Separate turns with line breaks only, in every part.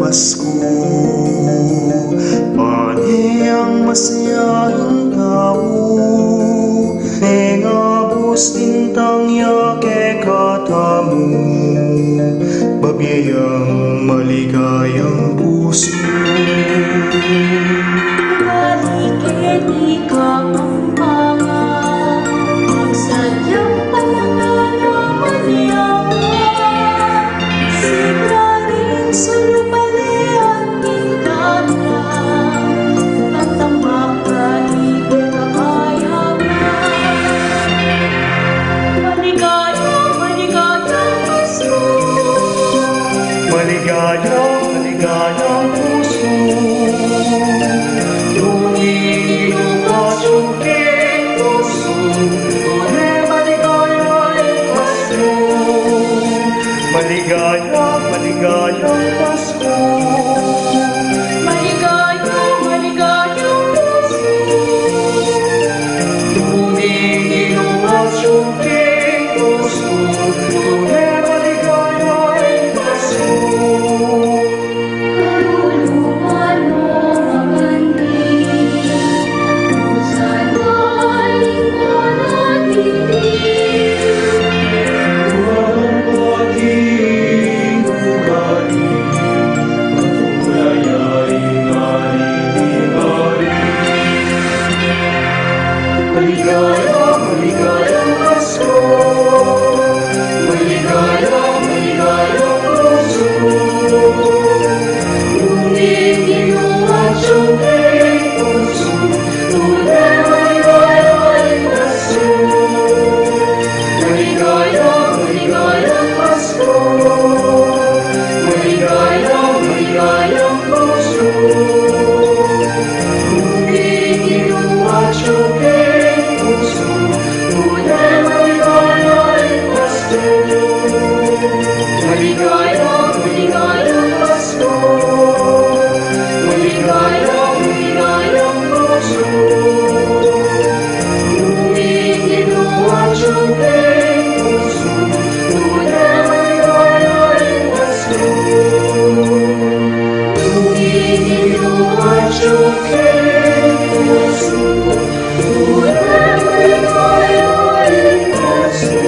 Pasko. Pani ang masayang tao, nengabos tintang yake katamu, babiyang maligayang puso.
Balikin ikaw ang mga magsadyang panangaraman niya. Siglaring sulubali at pindala, at ang makaibig kabayaman. Maligayang, maligayang Pasko.
Maligayang, maligayang puso. Tuwing inuwas yung aking puso, tunay maligayang Pasko. Maligayang, maligayang Pasko.
Maligayang, maligayang Pasko.
Tuwing inuwas yung aking puso, tunay maligayang Pasko.
Karulungan mo magandang, kung saan ay lingkod at dilim.
Ang pag-ibig ugali, patuloy ay nalilingari. Maligayang, maligayang Pasko. Maligayang, maligayang puso. Tuwing inuwas yung aking puso, tunay maligayang Pasko. Maligayang, maligayang Pasko. Maligayang, maligayang puso. Tuwing inuwas yung aking puso, tunay maligayang Pasko. Maligayang, maligayang Pasko. Maligayang, maligayang puso. Tuwing inuwas yung aking puso, tunay maligayang Pasko. Tuwing inuwas yung aking puso, tunay maligayang Pasko.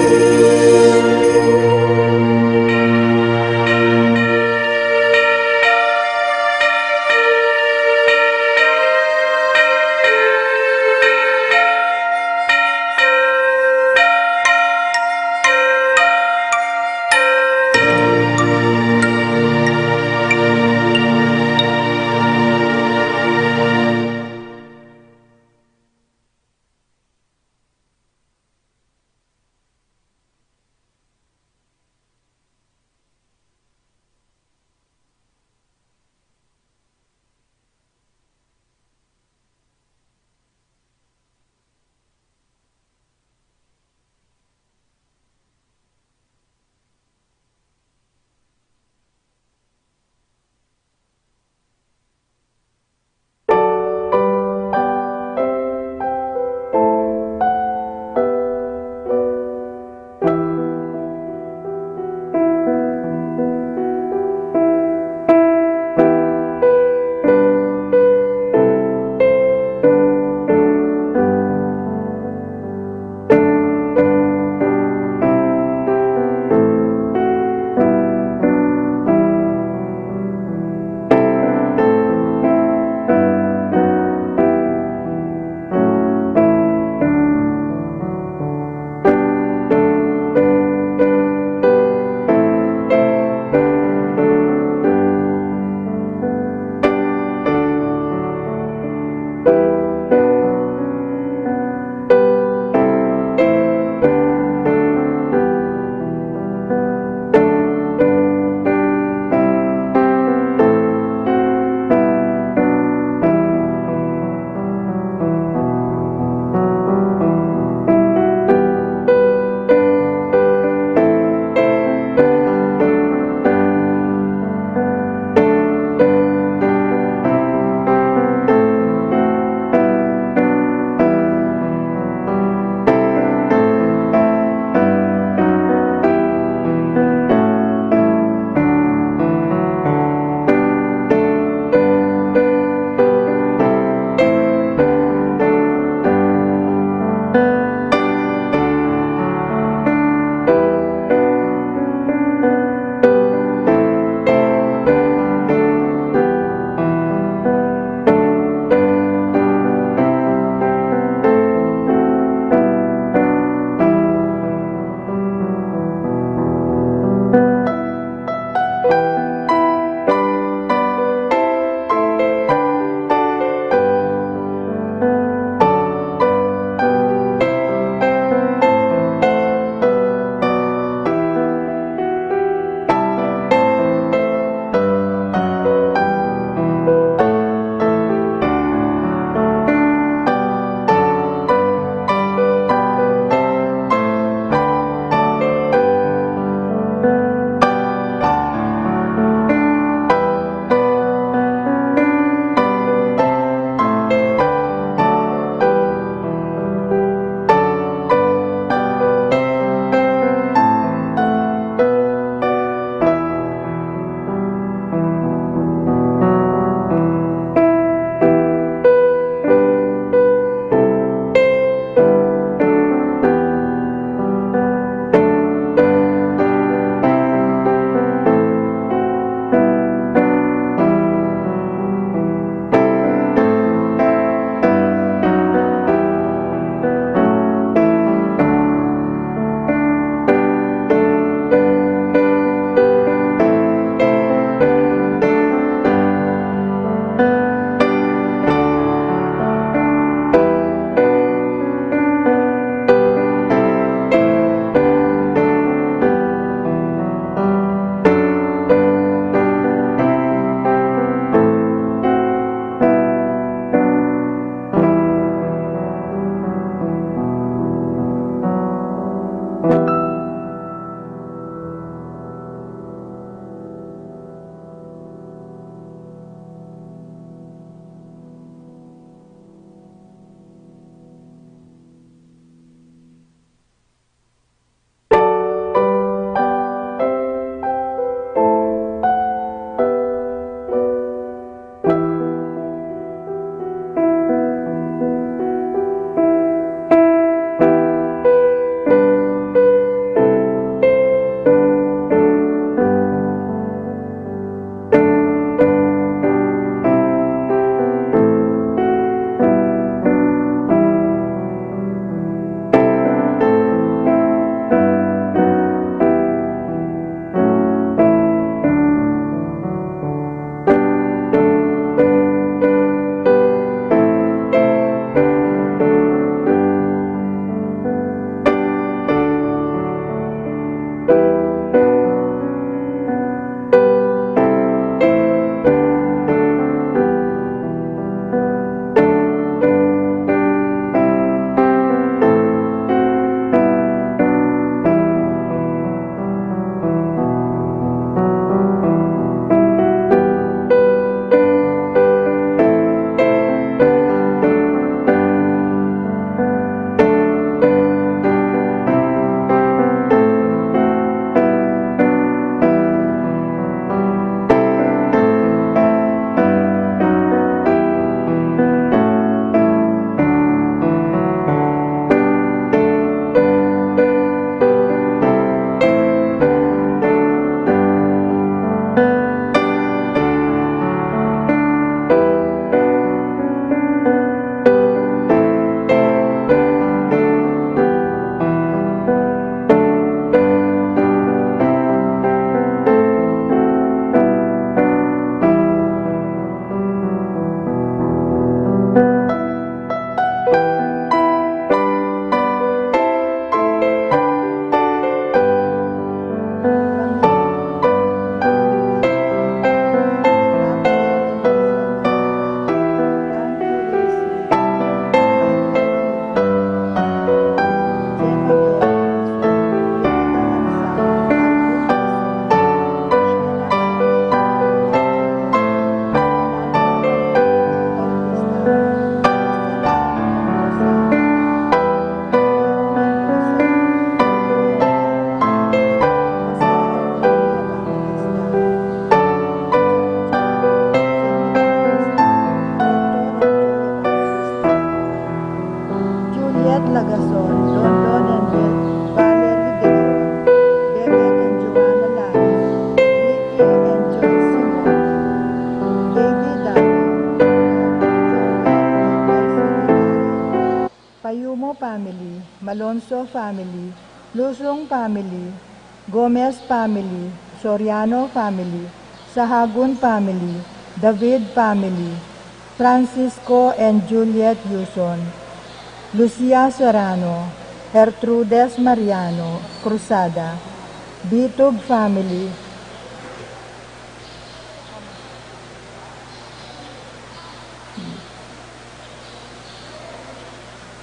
Alonso family, Lusong family, Gomez family, Soriano family, Sahagun family, David family, Francisco and Juliet Yuson, Lucia Serrano, Gertrudes Mariano, Cruzada, Bitug family,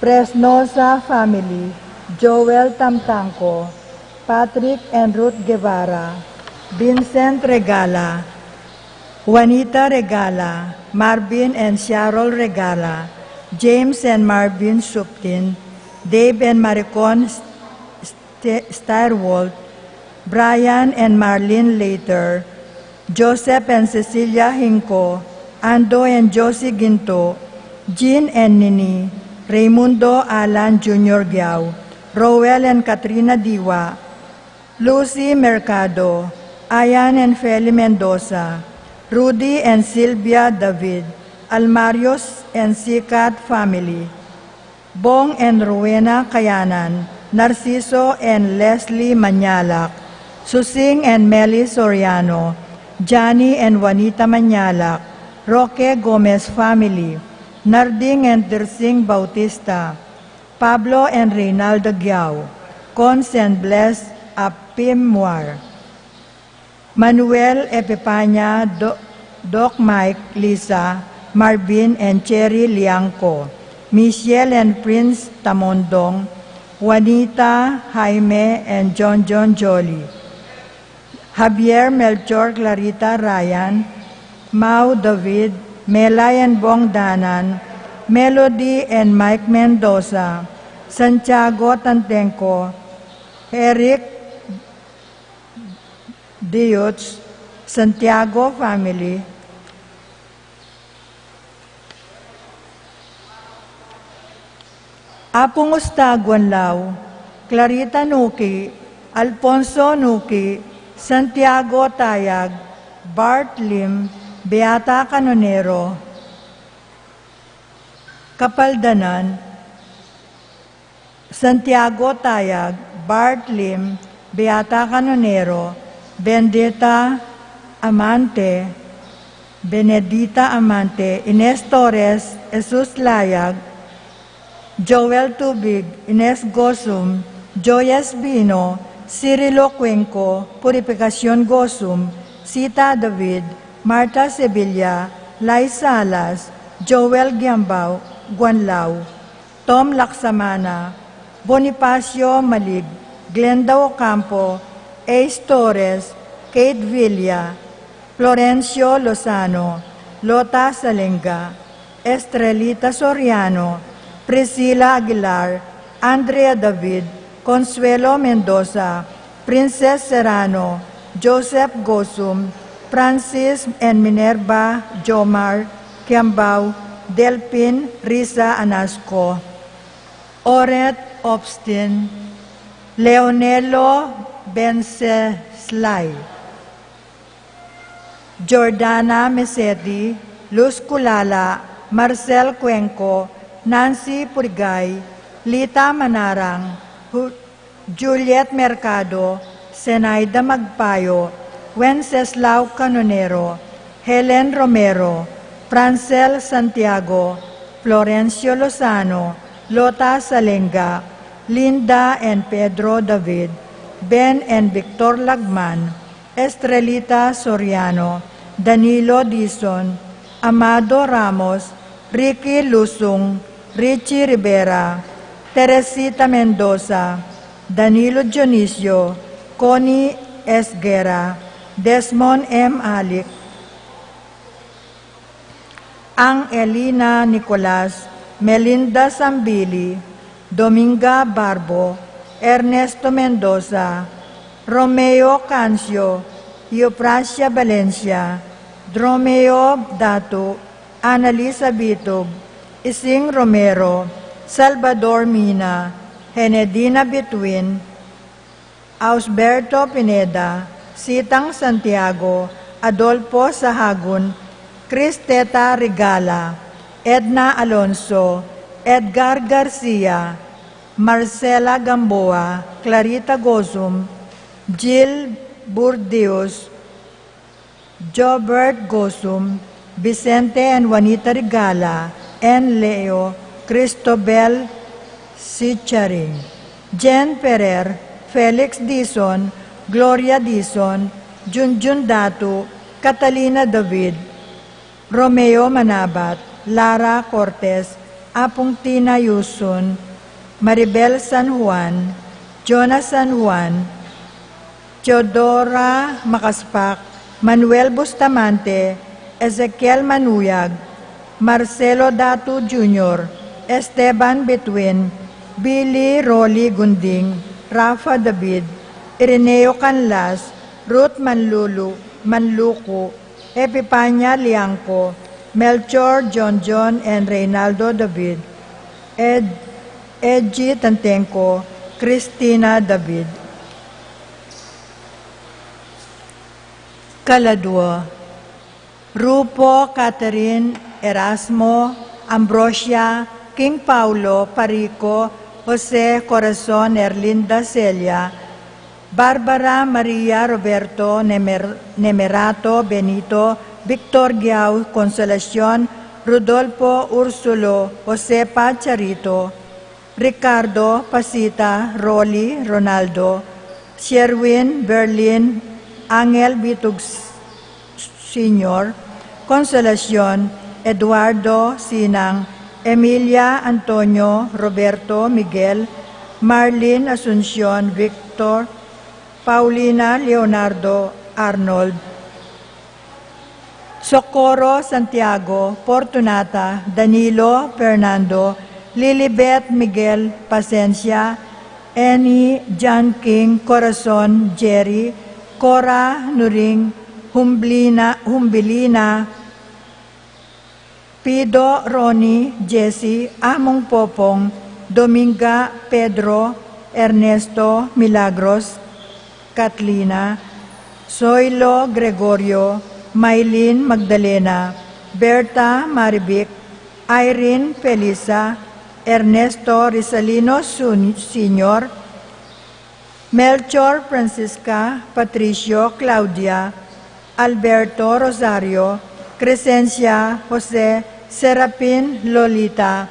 Fresnosa family, Joel Tamtanco, Patrick and Ruth Guevara, Vincent Regala, Juanita Regala, Marvin and Cheryl Regala, James and Marvin Suptin, Dave and Maricon Styrwold, Brian and Marlene Later, Joseph and Cecilia Hinco, Ando and Josie Ginto, Jean and Nini, Raimundo Alan Jr. Giao, Rowell and Katrina Diwa, Lucy Mercado, Ayan and Feli Mendoza, Rudy and Sylvia David, Almarios and Sikat family, Bong and Rowena Kayanan, Narciso and Leslie Manyalak, Susing and Melly Soriano, Johnny and Juanita Manyalak, Roque Gomez family, Narding and Dirsing Bautista, Pablo and Reynaldo Giao, Cons and Bless Apimwar, Manuel Epipanya, Doc Mike, Lisa, Marvin and Cherry Liangco, Michelle and Prince Tamondong, Juanita, Jaime and John Jolly, Javier Melchor Clarita Ryan, Mau David, Melay and Bong Danan, Melody and Mike Mendoza, Santiago Tantenco, Eric Diutz, Santiago family, Apong Ustaguan Lao, Clarita Nuki, Alfonso Nuki, Santiago Tayag, Bart Lim, Beata Canonero, Kapaldanan, Santiago Tayag, Bart Lim, Beata Canonero, Benedita Amante, Ines Torres, Jesus Layag, Joel Tubig, Ines Gosum, Joyes Bino, Cirilo Cuenco, Purificación Gosum, Sita David, Marta Sevilla, Lai Salas, Joel Giambao, Guanlao, Tom Laksamana, Bonifacio Malig, Glenda Ocampo, Ace Torres, Kate Villa, Florencio Lozano, Lota Salenga, Estrelita Soriano, Priscilla Aguilar, Andrea David, Consuelo Mendoza, Princess Serrano, Joseph Gosum, Francis and Minerva Jomar, Kiambao, Delpin Risa Anasco, Oret Obstin, Leonelo Benceslay, Jordana Mesetti, Luz Culala, Marcel Cuenco, Nancy Purigay, Lita Manarang, Juliet Mercado, Zenaida Magpayo, Wenceslao Canonero, Helen Romero, Francel Santiago, Florencio Lozano, Lota Salenga, Linda and Pedro David, Ben and Victor Lagman, Estrelita Soriano, Danilo Dizon, Amado Ramos, Ricky Lusung, Richie Rivera, Teresita Mendoza, Danilo Dionisio, Connie Esguera, Desmond M. Alik, Ang Elina Nicolas, Melinda Sambili, Dominga Barbo, Ernesto Mendoza, Romeo Cancio, Euprasia Valencia, Dromeo Datu, Annalisa Bitog, Ising Romero, Salvador Mina, Henedina Bituin, Ausberto Pineda, Sitang Santiago, Adolfo Sahagun, Cristeta Regala, Edna Alonso, Edgar Garcia, Marcela Gamboa, Clarita Gozum, Jill Burdeos, Jobert Gozum, Vicente and Juanita Regala, and Leo Cristobal Sicharing, Jen Ferrer, Felix Dizon, Gloria Dizon, Junjun Datu, Catalina David, Romeo Manabat, Lara Cortez, Apong Tina Yusun, Maribel San Juan, Jonas San Juan, Teodora Makaspak, Manuel Bustamante, Ezekiel Manuyag, Marcelo Datu Jr., Esteban Betwin, Billy Rolly Gunding, Rafa David, Ireneo Canlas, Ruth Manluku, Epipanya Liangco, Melchor John and Reynaldo David, Edgy Tantenko, Christina David. Kaladwa, Rupo Catherine Erasmo, Ambrosia, King Paulo, Parico, Jose Corazon Erlinda Celia, Barbara Maria Roberto Nemerato Benito, Victor Giao Consolacion, Rodolfo Ursulo, Josepa Charito, Ricardo Pasita, Rolly Ronaldo, Sherwin Berlin, Angel Bitug Sr., Consolacion, Eduardo Sinang, Emilia Antonio, Roberto Miguel, Marlene Asuncion, Victor, Paulina Leonardo Arnold, Socorro Santiago, Fortunata, Danilo Fernando, Lilibet Miguel Pasencia, Annie John King, Corazon Jerry, Cora Nuring, Humbilina, Pido Ronnie, Jesse, Among Popong, Dominga Pedro, Ernesto Milagros, Catlina, Zoilo Gregorio, Maylin Magdalena, Berta Maribic, Irene Felisa, Ernesto Rizalino Sr., Melchor Francisca, Patricio Claudia, Alberto Rosario, Crescencia Jose, Serapin Lolita,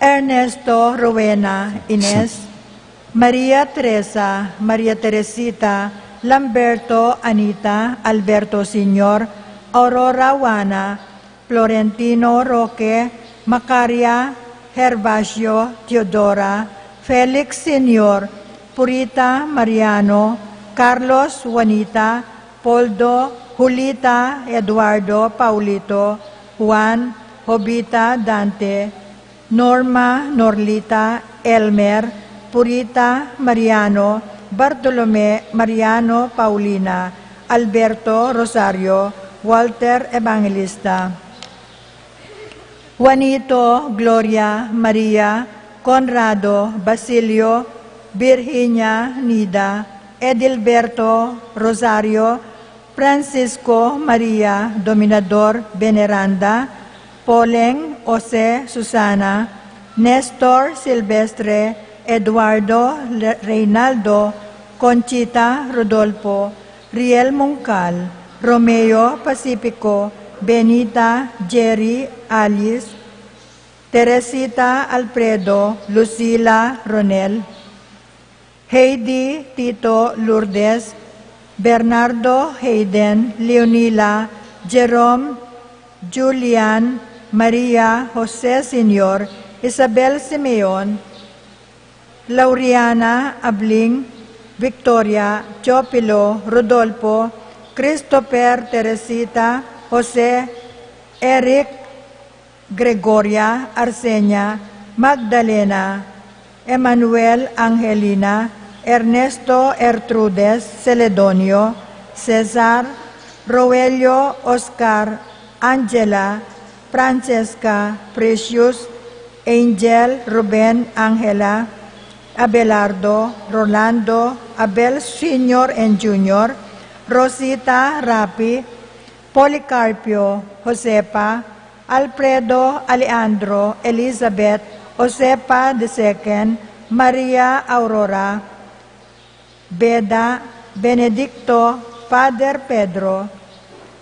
Ernesto Rowena Ines, Maria Teresa, Maria Teresita, Lamberto Anita, Alberto Sr., Aurora Juana, Florentino Roque, Macaria Herbacio Teodora, Felix Sr., Purita Mariano, Carlos Juanita, Poldo, Julita Eduardo Paulito, Juan, Jobita Dante, Norma Norlita Elmer, Purita Mariano, Bartolome Mariano Paulina, Alberto Rosario, Walter Evangelista, Juanito Gloria Maria, Conrado Basilio, Virginia Nida, Edilberto Rosario, Francisco Maria Dominador Veneranda, Poleng Jose Susana, Nestor Silvestre, Eduardo Reynaldo, Conchita Rodolfo, Riel Mungcal, Romeo Pacifico, Benita Jerry Alice, Teresita Alfredo, Lucila Ronel, Heidi Tito Lourdes, Bernardo Hayden, Leonila, Jerome, Julian, Maria Jose Sr., Isabel Simeon, Lauriana Abling, Victoria, Chopilo, Rodolfo, Christopher Teresita, Jose, Eric, Gregoria, Arsenia, Magdalena, Emmanuel Angelina, Ernesto Ertrudes Celedonio, Cesar, Roelio Oscar, Angela, Francesca, Precious, Angel, Ruben, Angela, Abelardo, Rolando, Abel Sr. and Jr., Rosita Rapi, Policarpio, Josepa, Alfredo Alejandro, Elizabeth, Josepa II, Maria Aurora, Beda, Benedicto, Father Pedro,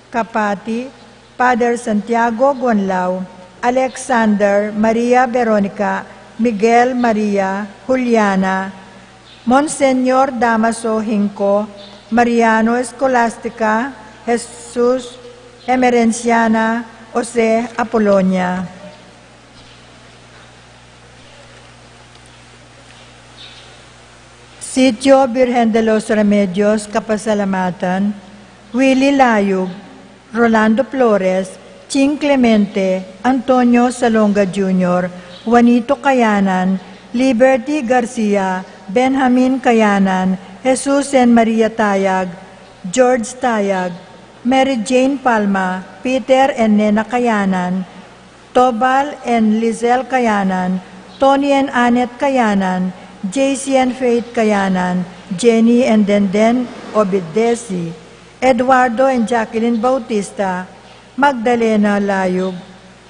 Kapati, Father Santiago Gonlao, Alexander, Maria Veronica, Miguel Maria, Juliana, Monseñor Damaso Hinco, Mariano Escolástica, Jesus Emerenciana, Jose Apolonia. Sitio Virgen de los Remedios, Kapasalamatan, Willie Layug, Rolando Flores, Ching Clemente, Antonio Salonga Jr., Juanito Kayanan, Liberty Garcia, Benjamin Kayanan, Jesus and Maria Tayag, George Tayag, Mary Jane Palma, Peter and Nena Kayanan, Tobal and Lizelle Kayanan, Tony and Annette Kayanan, JC and Faith Kayanan, Jenny and Denden Obidesi, Eduardo and Jacqueline Bautista, Magdalena Layug,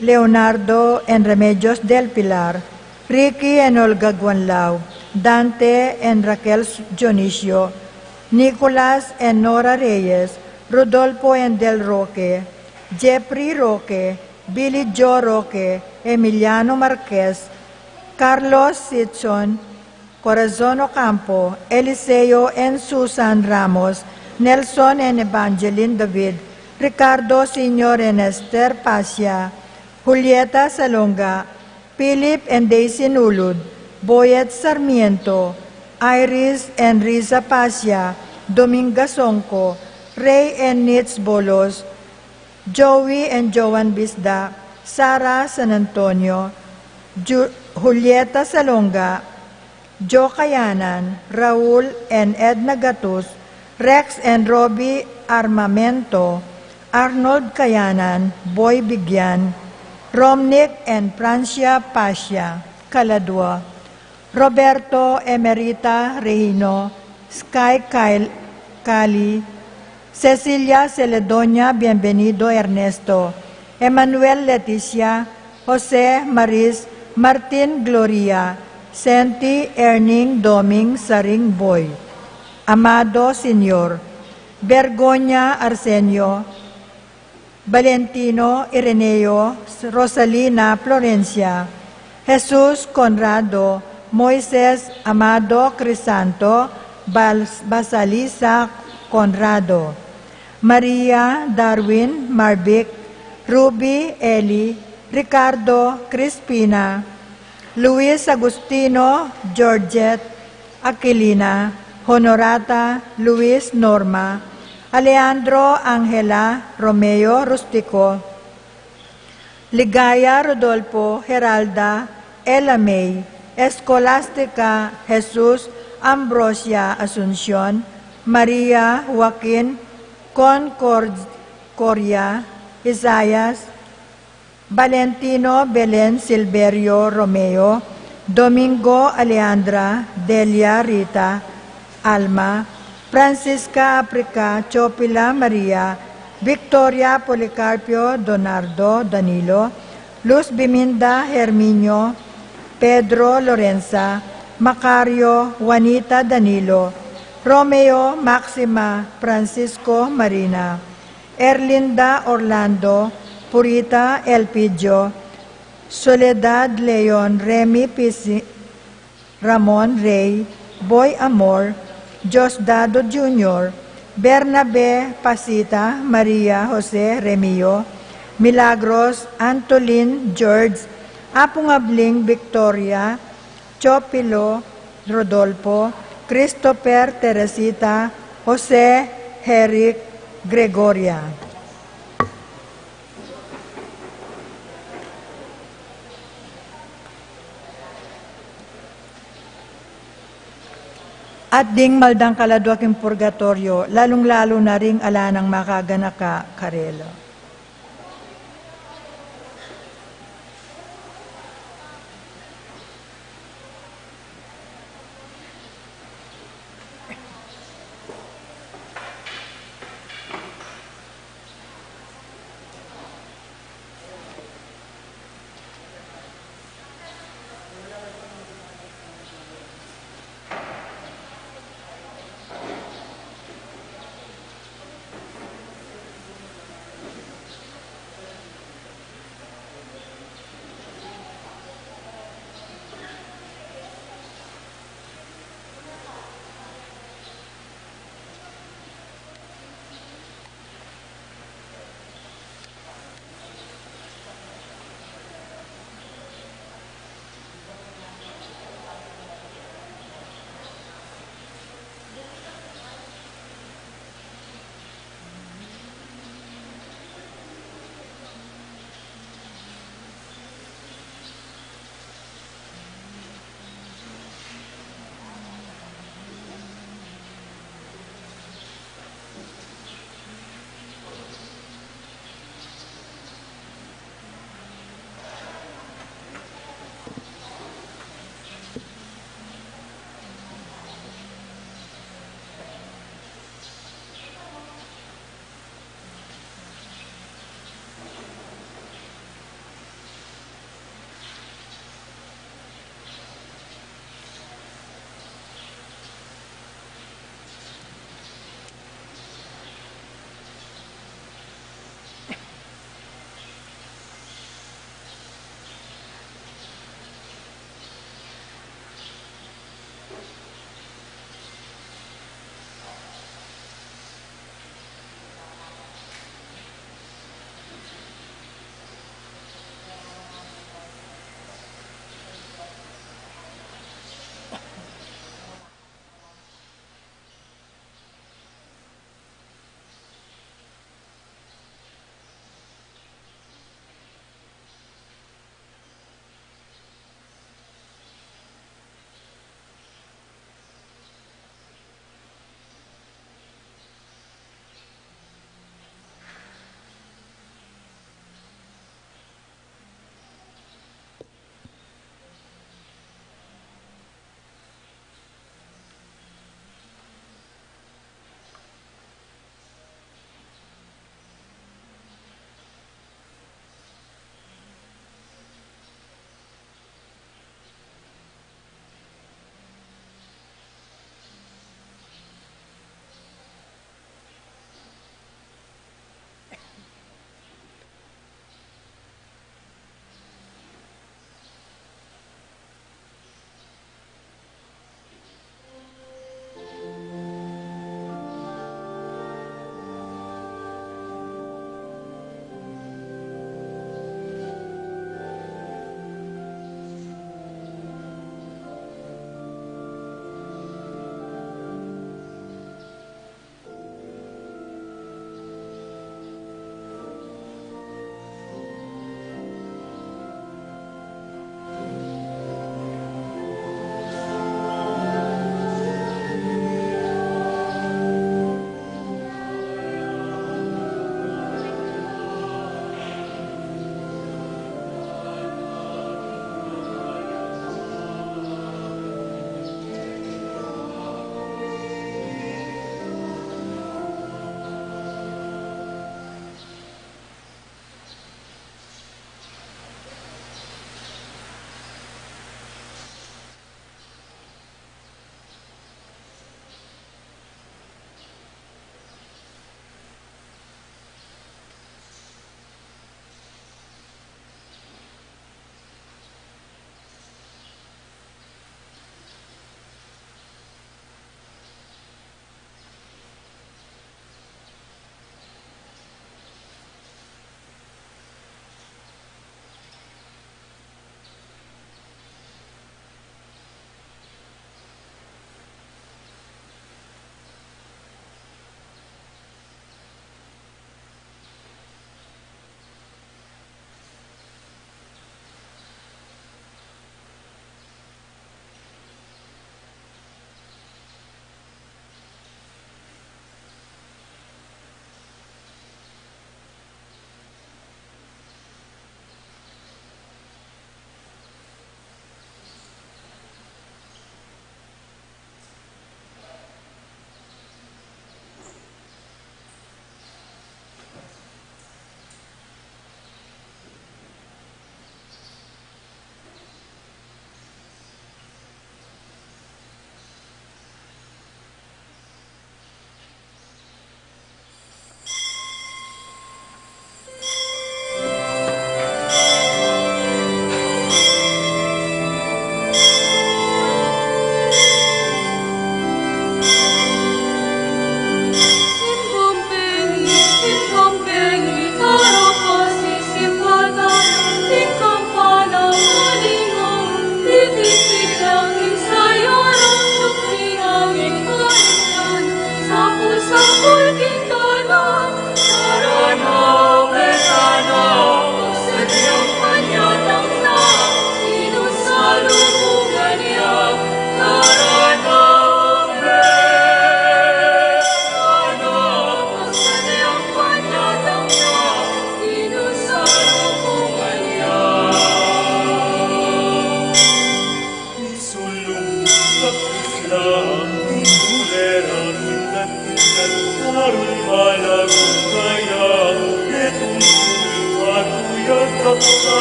Leonardo and Remedios del Pilar, Ricky and Olga Guanlao, Dante and Raquel Dionisio, Nicolas and Nora Reyes, Rodolfo and Del Roque, Jeffrey Roque, Billy Joe Roque, Emiliano Marquez, Carlos Sitson, Corazon Ocampo, Eliseo and Susan Ramos, Nelson and Evangeline David, Ricardo Sr. and Esther Pasia, Julieta Salonga, Philip and Daisy Nulud, Boyet Sarmiento, Iris and Riza Pasia, Dominga Sonco, Ray and Nitz Bolos, Joey and Joan Bisda, Sara San Antonio, Julieta Salonga, Joe Kayanan, Raul and Edna Gatus, Rex and Robbie Armamento, Arnold Kayanan, Boy Bigyan, Romnick and Francia Pasha, Caladua, Roberto Emerita Regino, Sky Cali, Cecilia Celedonia Bienvenido Ernesto, Emmanuel Leticia, Jose Maris, Martin Gloria, Senti Erning Doming Saring Boy, Amado Senior, Bergoña Arsenio, Valentino Ireneo, Rosalina Florencia, Jesus Conrado, Moises Amado Crisanto, Basalisa Conrado, Maria Darwin Marvic, Ruby Eli, Ricardo Crispina, Luis Agustino Georgette Aquilina, Honorata Luis Norma, Alejandro Angela Romeo Rustico, Ligaya Rodolfo Geralda Ella May, Escolástica Jesus Ambrosia Asuncion, Maria Joaquin Concordia Isayas, Valentino Belen Silverio Romeo, Domingo Alejandra Delia Rita Alma, Francisca Aprica Chopila Maria, Victoria Policarpio Donardo Danilo, Luz Biminda Herminio, Pedro Lorenza, Macario Juanita Danilo, Romeo Maxima Francisco Marina, Erlinda Orlando, Purita Elpidio, Soledad Leon Remy Pisi, Ramon Rey, Boy Amor, Diosdado Jr., Bernabe Pasita, Maria Jose Remio, Milagros Antolin George, Apungabling Victoria, Chopilo Rodolfo, Christopher Teresita, Jose Herrick Gregoria. At ding maldang kaladwaking purgatorio, lalong-lalo na ring ala ng makaganaka karelo.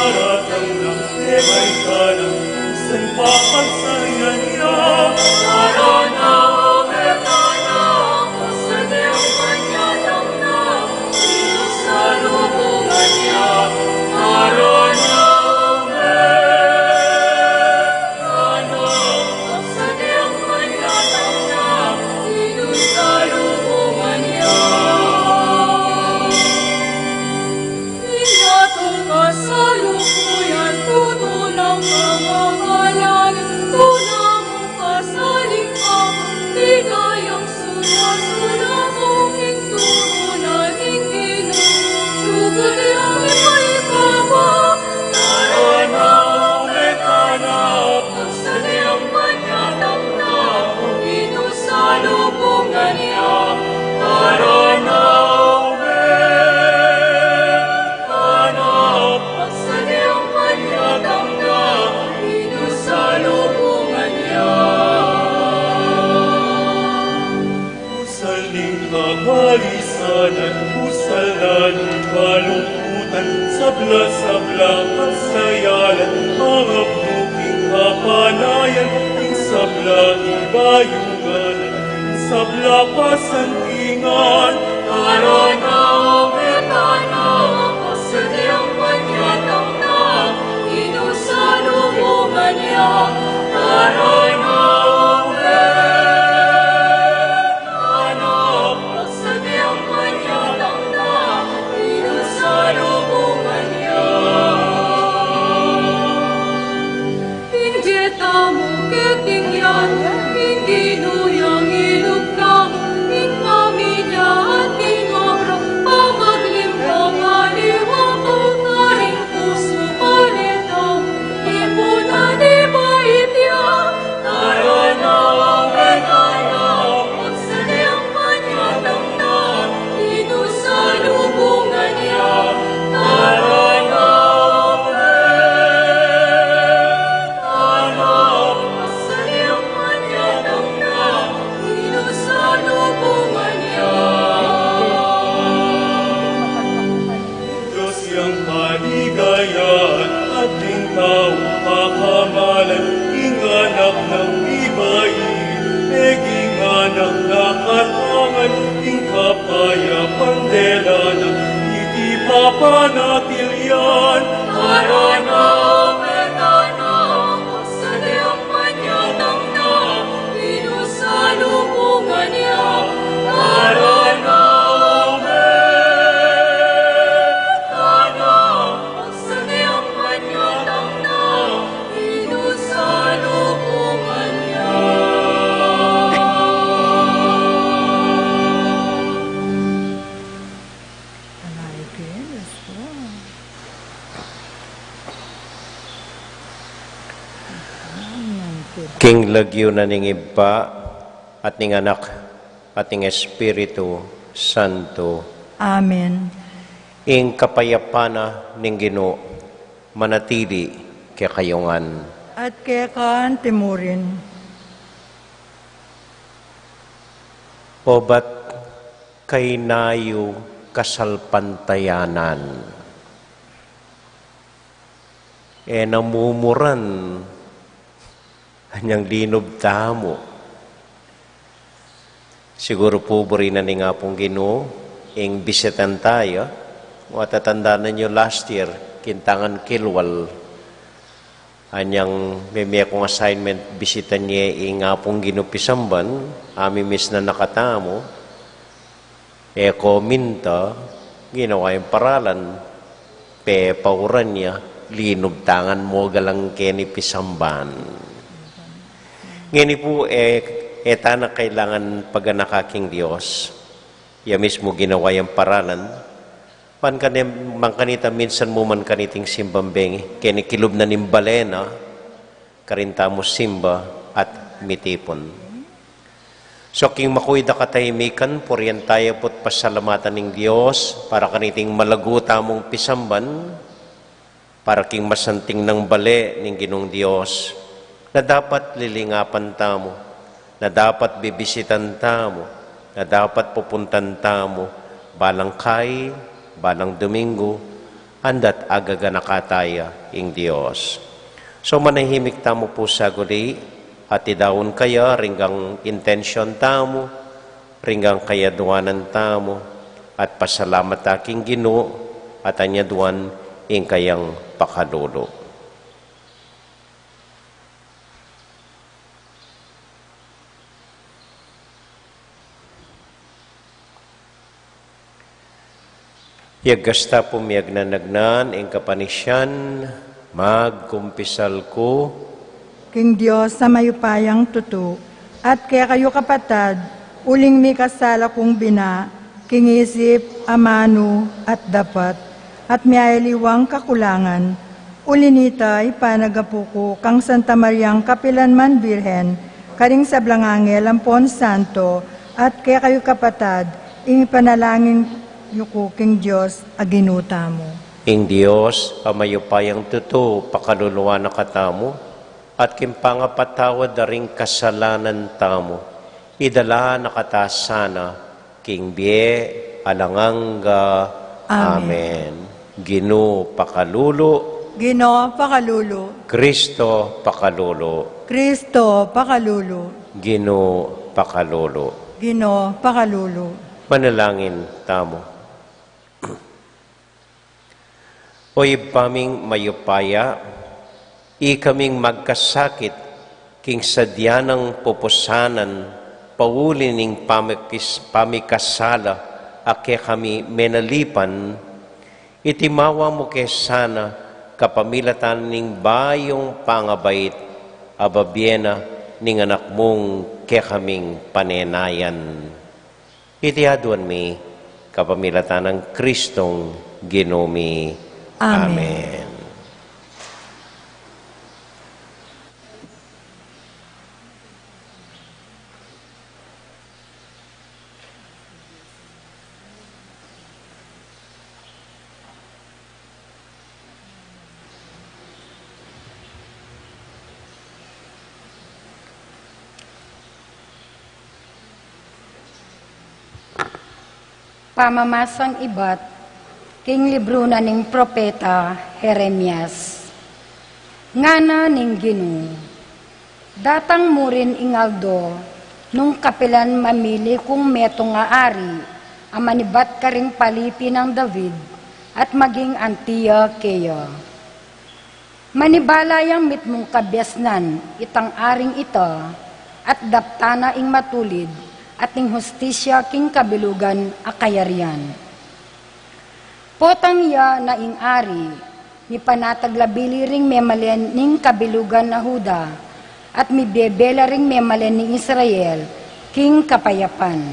daratang na may kanang isang papagsaya niya. Arana o Betana, pasadyang manyadang na, inusalubungan niya. Arana o Betana, pasadyang manyadang na, inusalubungan niya. Inyatong kasalukuyan, tutulong kamahalan, tulang mong kasalikang, ligayang sula-sula mong hinturo na hingino, sugod ang ipay kama. Narana o Betana, pagsadyang manyadang na, inusalubungan niya. Narana o Betana, pagsadyang manyadang na, inusalubungan niya. Usaling kabalisanan, usalan, kalungkutan, sabla-sabla, kasayalan, mga buking kapanayan, ing sabla, ibayungan, sabla, pasantingan. Arana o Betana, pasadyang manyadang na, inusalubungan niya. Arana o Betana, pasadyang manyadang na, inusalubungan niya. Hindi tamo ketingyan, hindi nuyang ilugtang, ing pamilya at tinobra, pamaglimang aliwakaw, kahing puso palitang, ipunan ibaitya. Narana o Betana, pagsadyang manyadang na, inusalubungan niya. Narana o Betana, pagsadyang manyadang na, inusalubungan niya. Diyos yang kaligayahan, ating tao kakamalan, inganak ng ibayin, naging anak na katangan, ing kapayapan delanan, iti papanatilyan. Arana o Betana, pagsadyang manyadang na, inusalubungan niya. Arana o Betana, pagsadyang manyadang na, inusalubungan niya.
Alaikin, Diyos ko.
King lagyo na ning iba at ning anak at ning Espiritu Santo.
Amen.
Ing kapayapana ning Ginoo manatili kay kayongan.
At kaya kaan timurin,
Obat kay nayo kasalpantayanan. Namumuran anyang linob tamo. Siguro po buri na ni nga pong Ginoo, ing bisitan tayo. Matatandaan ninyo last year, kintangan kilwal. Anyang may akong assignment, bisitan niya ing nga pong Ginoo pisamban, ami miss na nakatamo. Kominta, ginawa yung paralan, pauran niya, linob tangan mo galang keni pisamban. Ngayon po, eta na kailangan paganakaking Diyos. Ya mismo ginawa yung paralan. Mangkanita minsan mo man kaniting simbambeng, kinikilob na nimbalena, karinta mo simba at mitipon. So, king makuida katahimikan, puriyan tayo po't pasalamatan ng Diyos, para kaniting malaguta mong pisamban, para king masanting ng bale ng Ginong Diyos, na dapat lilingapan tamo, na dapat bibisitan tamo, na dapat pupuntan tamo, balang kay, balang Domingo, andat agaga nakataya ing Dios. So manahimik tamo po sa guli, at idawon kaya ringgang intention tamo, ringgang kaya duwanan tamo, at pasalamat aking Ginoo, at anya duwan ing kayang pakalulo. Yagasta pumiyag na nagnan, ing kapanisyan, magkumpisal ko,
King Diyos sa mayupayang tutu, at kaya kayo kapatad, uling mi kasala kong bina, king isip, amano, at dapat, at miyayaliwang kakulangan, ulinita ipanagapuko kang Santa Mariang Kapilanman Birhen, karing sablangangel ampon santo, at kaya kayo kapatad, ing panalangin yuko king Diyos aginuta mo.
ing Dios, amayupayang tuto, pakaluluwa na katamo, at kimpangapatawad na ring kasalanan tamo, idala nakatasana, king bie, alanganga, Amen. Ginoo pakalulo,
Ginoo pakalulo,
Kristo pakalulo,
Kristo pakalulo,
Ginoo pakalulo.
Ginoo pakalulo.
Manalangin tamo. Oy paming mayupaya, ikaming magkasakit, king sadyanang pupusanan, paulining pamikasala, ake kami menalipan, itimawa mo kesana, kapamilatan ning bayong pangabait, ababyena ning anak mong ke kaming panenayan. Itiaduan mi, kapamilatan ng Kristong Ginoo. Amen.
Pamamasang ibat, king libro na ning propeta Jeremias. Ngana ning Ginoo, datang mo rin ingaldo, nung kapilan mamili kung meto nga ari, amanibat ka ring palipi ng David, at maging antiya keya. Manibalayang mitmong kabyasnan, itang aring ita, at daptana ing matulid, at ing hustisya king kabilugan akayarian. Potang ya na ing ari, ni panataglabili ring memalen ning kabilugan na Huda, at mi bebela ring memalen ning Israel, king kapayapan.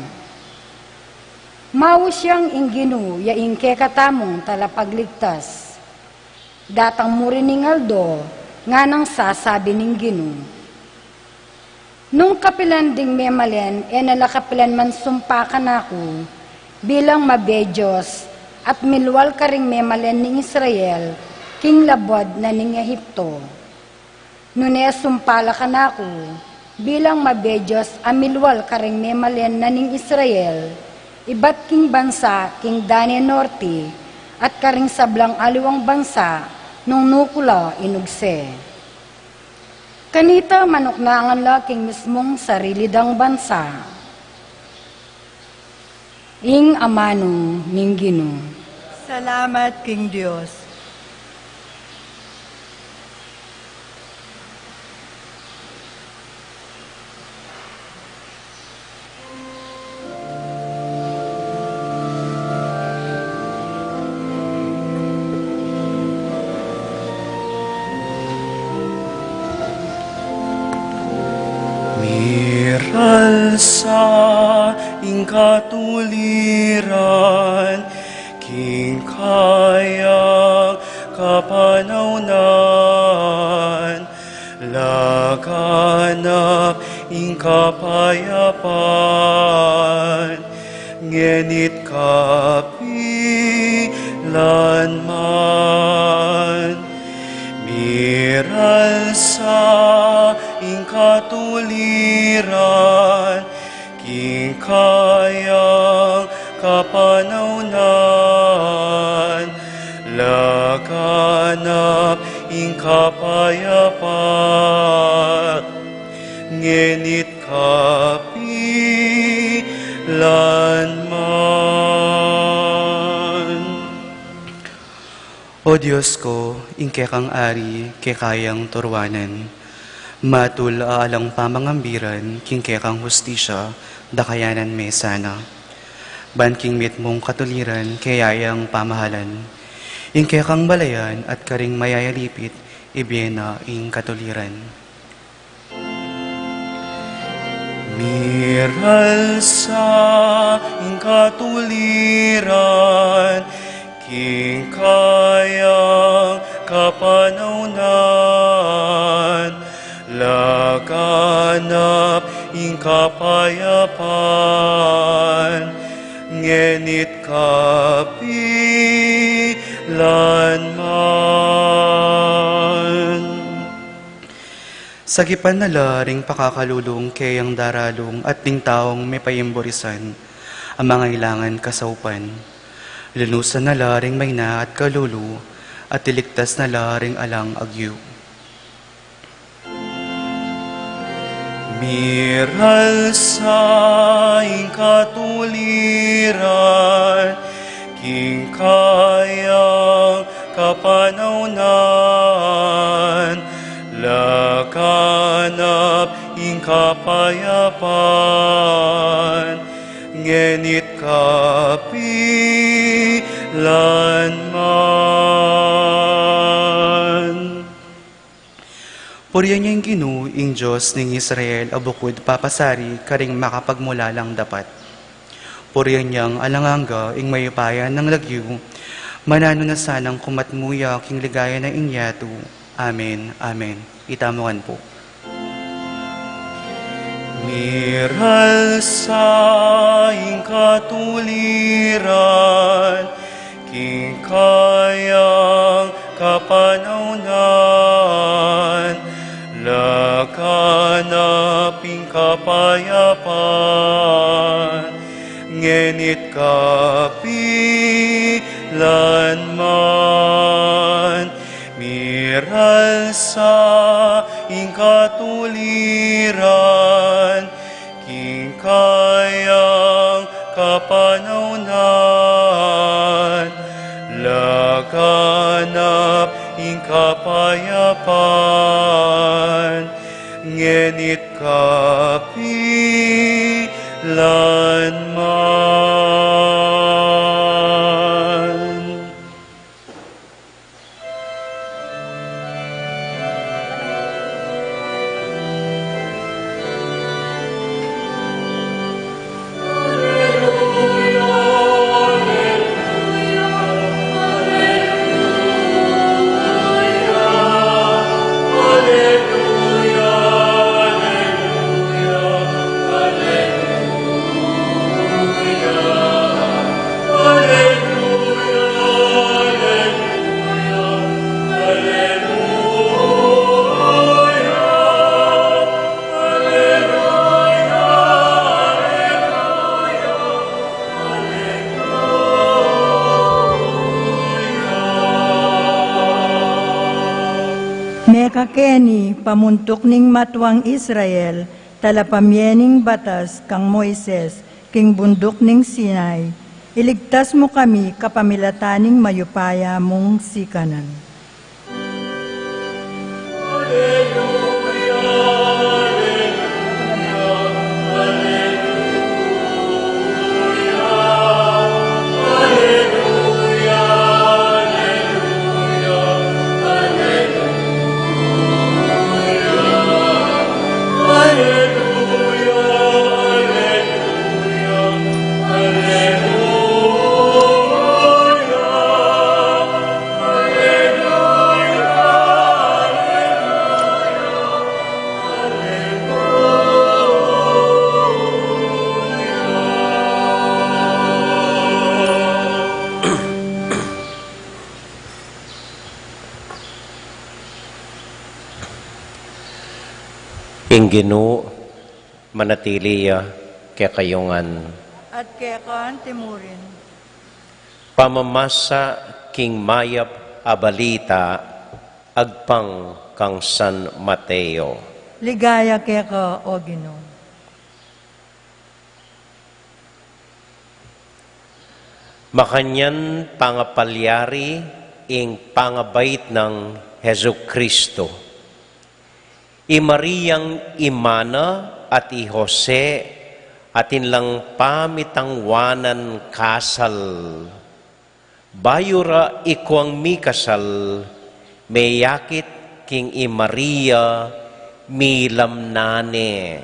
Mao siyang ing Ginoo, ya ing kekatamong talapagligtas. Datang mo rin ning aldo, nga nang sasabi ning Ginoo. Nung kapilan ding memalen, nalakapilan man sumpakan ako, bilang mabedyos, at milwal ka ring memalen ning Israel, king labod na ning Ehipto. Nune sumpala ka na ako, bilang mabedyos, amilwal ka ring memalen na ning Israel, iba't king bansa, king Dane Norte, at karing sablang aliwang bansa, nung nukula inugse. Kanita manok na ang laking mismong sarili dang bansa. Ing amano ning Ginoo.
Salamat, King Diyos.
Miral sa ing katuliran, king kayang kapanaunan, laganap ing kapayapan, ngenit kapilan man. Miral sa ing katuliran, king kayang kapanaunan, Lalaganap ing kapayapat, ngenit kapilanman.
O Diyos ko, ingke kang ari, kekayang turwanan. Matul aalang pamangambiran, kingke kang hustisya, dakayanan me sana. Banking mit mong katuliran, kayayang pamahalan. Ingke kang balayan at karing mayayalipit, ibyena ing katuliran.
Miral sa ing katuliran, king kayang kapanaunan, laganap ing kapayapan, ngenit kapilanman.
Sagipan na laring pakakalulong kayang daralong at ting taong may paimborisan, ang mga ilangan kasaupan. Lunusan na laring may na at kalulu, at iligtas na laring alang agyu.
Miral sa ing katuliran, king kayang kapanaunan, laganap ing kapayapan, ngenit kapilanman.
Puriyan niya yung Ginu, ing Diyos ning Israel, abukod papasari, karing makapagmula lang dapat. Puriyan niyang alanganga, ing mayupayan ng lagyu, manano na sanang kumatmuya, king ligaya na inyatu. Amen, amen. Itamuhan po.
Miral sa ing katuliran, king kayang kapanaunan, laganap ing kapayapan, ngenit kapilanman. Miral sa ing katuliran, king kayang kapanaunan, laganap ing kapayapan, ngenit kapilanman.
Mekakeni pamuntok ning matwang Israel, talapamyening batas kang Moises, king bundok ning Sinai, iligtas mo kami kapamilataning mayupaya mong sikanan.
Ing Ginu, manatiliya, kaya kayungan.
At kekan timurin.
Pamamasa, king mayap, abalita agpang kang San Mateo.
Ligaya keka o Ginoo.
Makanyan pangapalyari ing pangabait ng Hesu Kristo. I Mariang Imana at i Jose atin lang pamitangwanan kasal. Bayura ikwang mi kasal, mayakit king i Maria milamnane.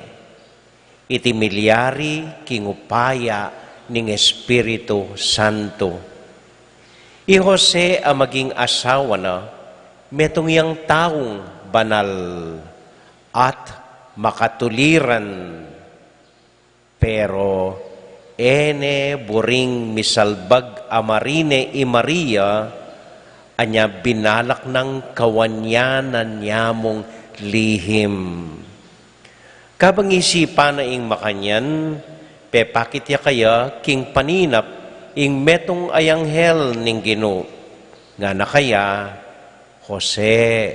Iti milyari king upaya ning Espiritu Santo. I Jose ang maging asawa na, metong yang taong banal at makatuliran. Pero, ene buring misalbag amarine i Maria, anya binalak ng kawanyanan niyamong lihim. Kabang isipan na ing makanyan, pepakit ya kaya king paninap ing metong ayanghel ning Ginoo. Nga na kaya, Jose,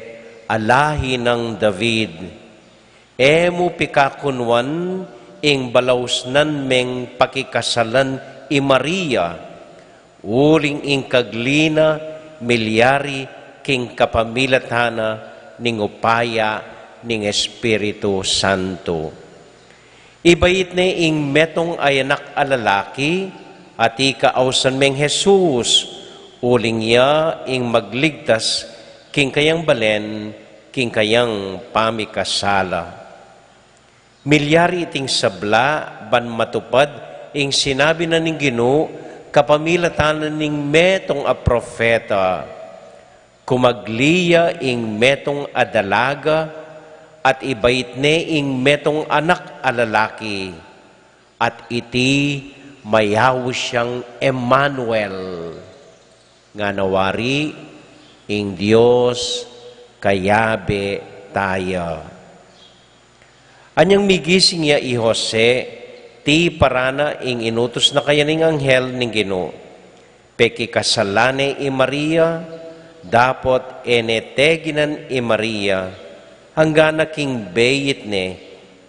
alahi ng David, emu pikakunwan ing balawsnan meng pakikasalan i Maria, uling ing kaglina milyari king kapamilatana ning upaya ning Espiritu Santo. Ibayit na ing metong ayanak alalaki at ikaawsan meng Jesus, uling ya ing magligtas king kayang balen, king kayang pamikasala. Milyari iting sabla, ban matupad, ing sinabi na ning Ginoo, kapamilatanan ning metong a profeta, kumagliya ing metong adalaga, at ibait ne ing metong anak alalaki, at iti mayaw siyang Emmanuel, nga nawari ing Diyos kayabe tayo. Anyang migising ya i Jose, ti parana ing inutos na kaya ning anghel ning Ginoo. Peki kasalane i Maria, dapot eneteginan i Maria, hanggang naking beyit ne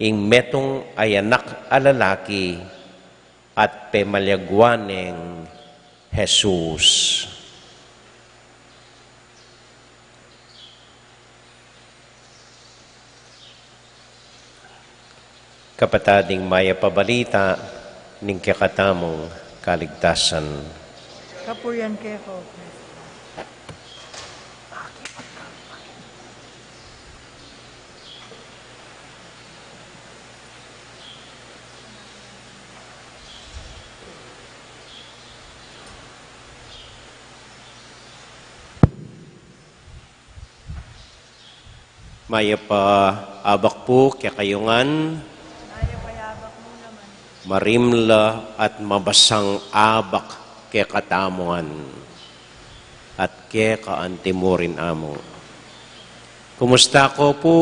ing metong ayanak alalaki at pemalyagwaneng Jesus. Kapatading maya pabalita ning kakatamong kaligtasan.
Kapuyan keko.
Maya pa abak po kaya kayungan, marimla at mabasang abak kaya katamuan at kaya kaantimurin amo. Kumusta ko po?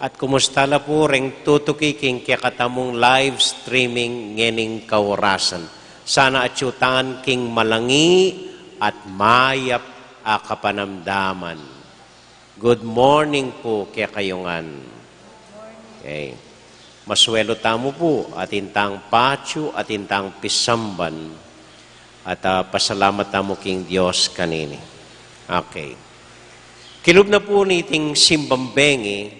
At kumusta la po ring tutukiking kaya katamong live streaming ngening kaurasan. Sana atyutan king malangi at mayap a kapanamdaman. Good morning po kaya kayungan. Okay. Maswelo tamo po atintang patyo, atintang pisamban, at pasalamat tamo king Diyos kanini. Okay. Kilub na po niting simbambengi,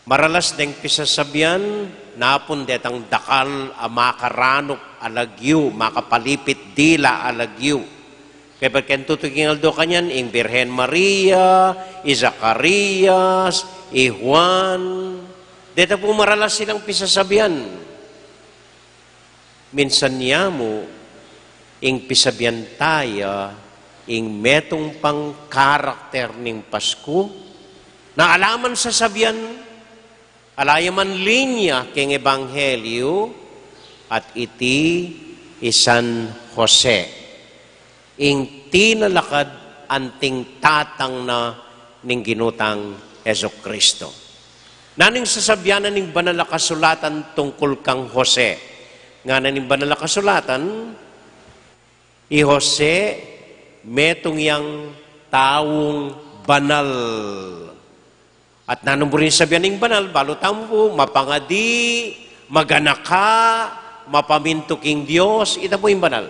maralas deng pisasabyan, napon detang dakal makaranok alagyu, makapalipit dila alagyu. Kaya pagkentutuking aldo kanyan, ing Birhen Maria, i Zacarias, i Juan, dito po maralas silang pisasabihan. Minsan niya mo, ing pisabihan tayo, ing metong pang karakter ning Pasko, na alaman sa sabihan, alayaman linya king Ebanghelyo, at iti isan Jose. Ing tinalakad anting tatang na ning ginutang Hesu Kristo. Naning sasabyanan ning banal na kasulatan tungkol kang Jose. Nga na ning banal na kasulatan, i Jose metong yang taong banal. At nanong rin sabihan ng banal, balutampo, mapangadi, maganaka, mapamintuking Diyos, ito po yung banal.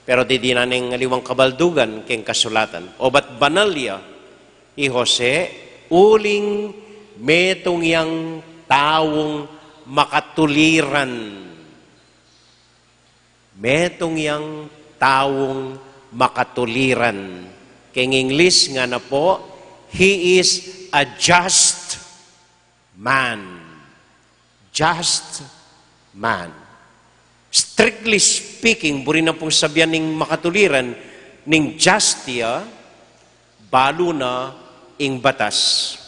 Pero di na ng liwang kabaldugan keng kasulatan. O ba't banal ya? I Jose, uling metong yang taong makatuliran. Metong yang taong makatuliran. Keng English nga na po, he is a just man. Just man. Strictly speaking, buri na pong sabihan ng makatuliran, ng justia, balo na ing batas.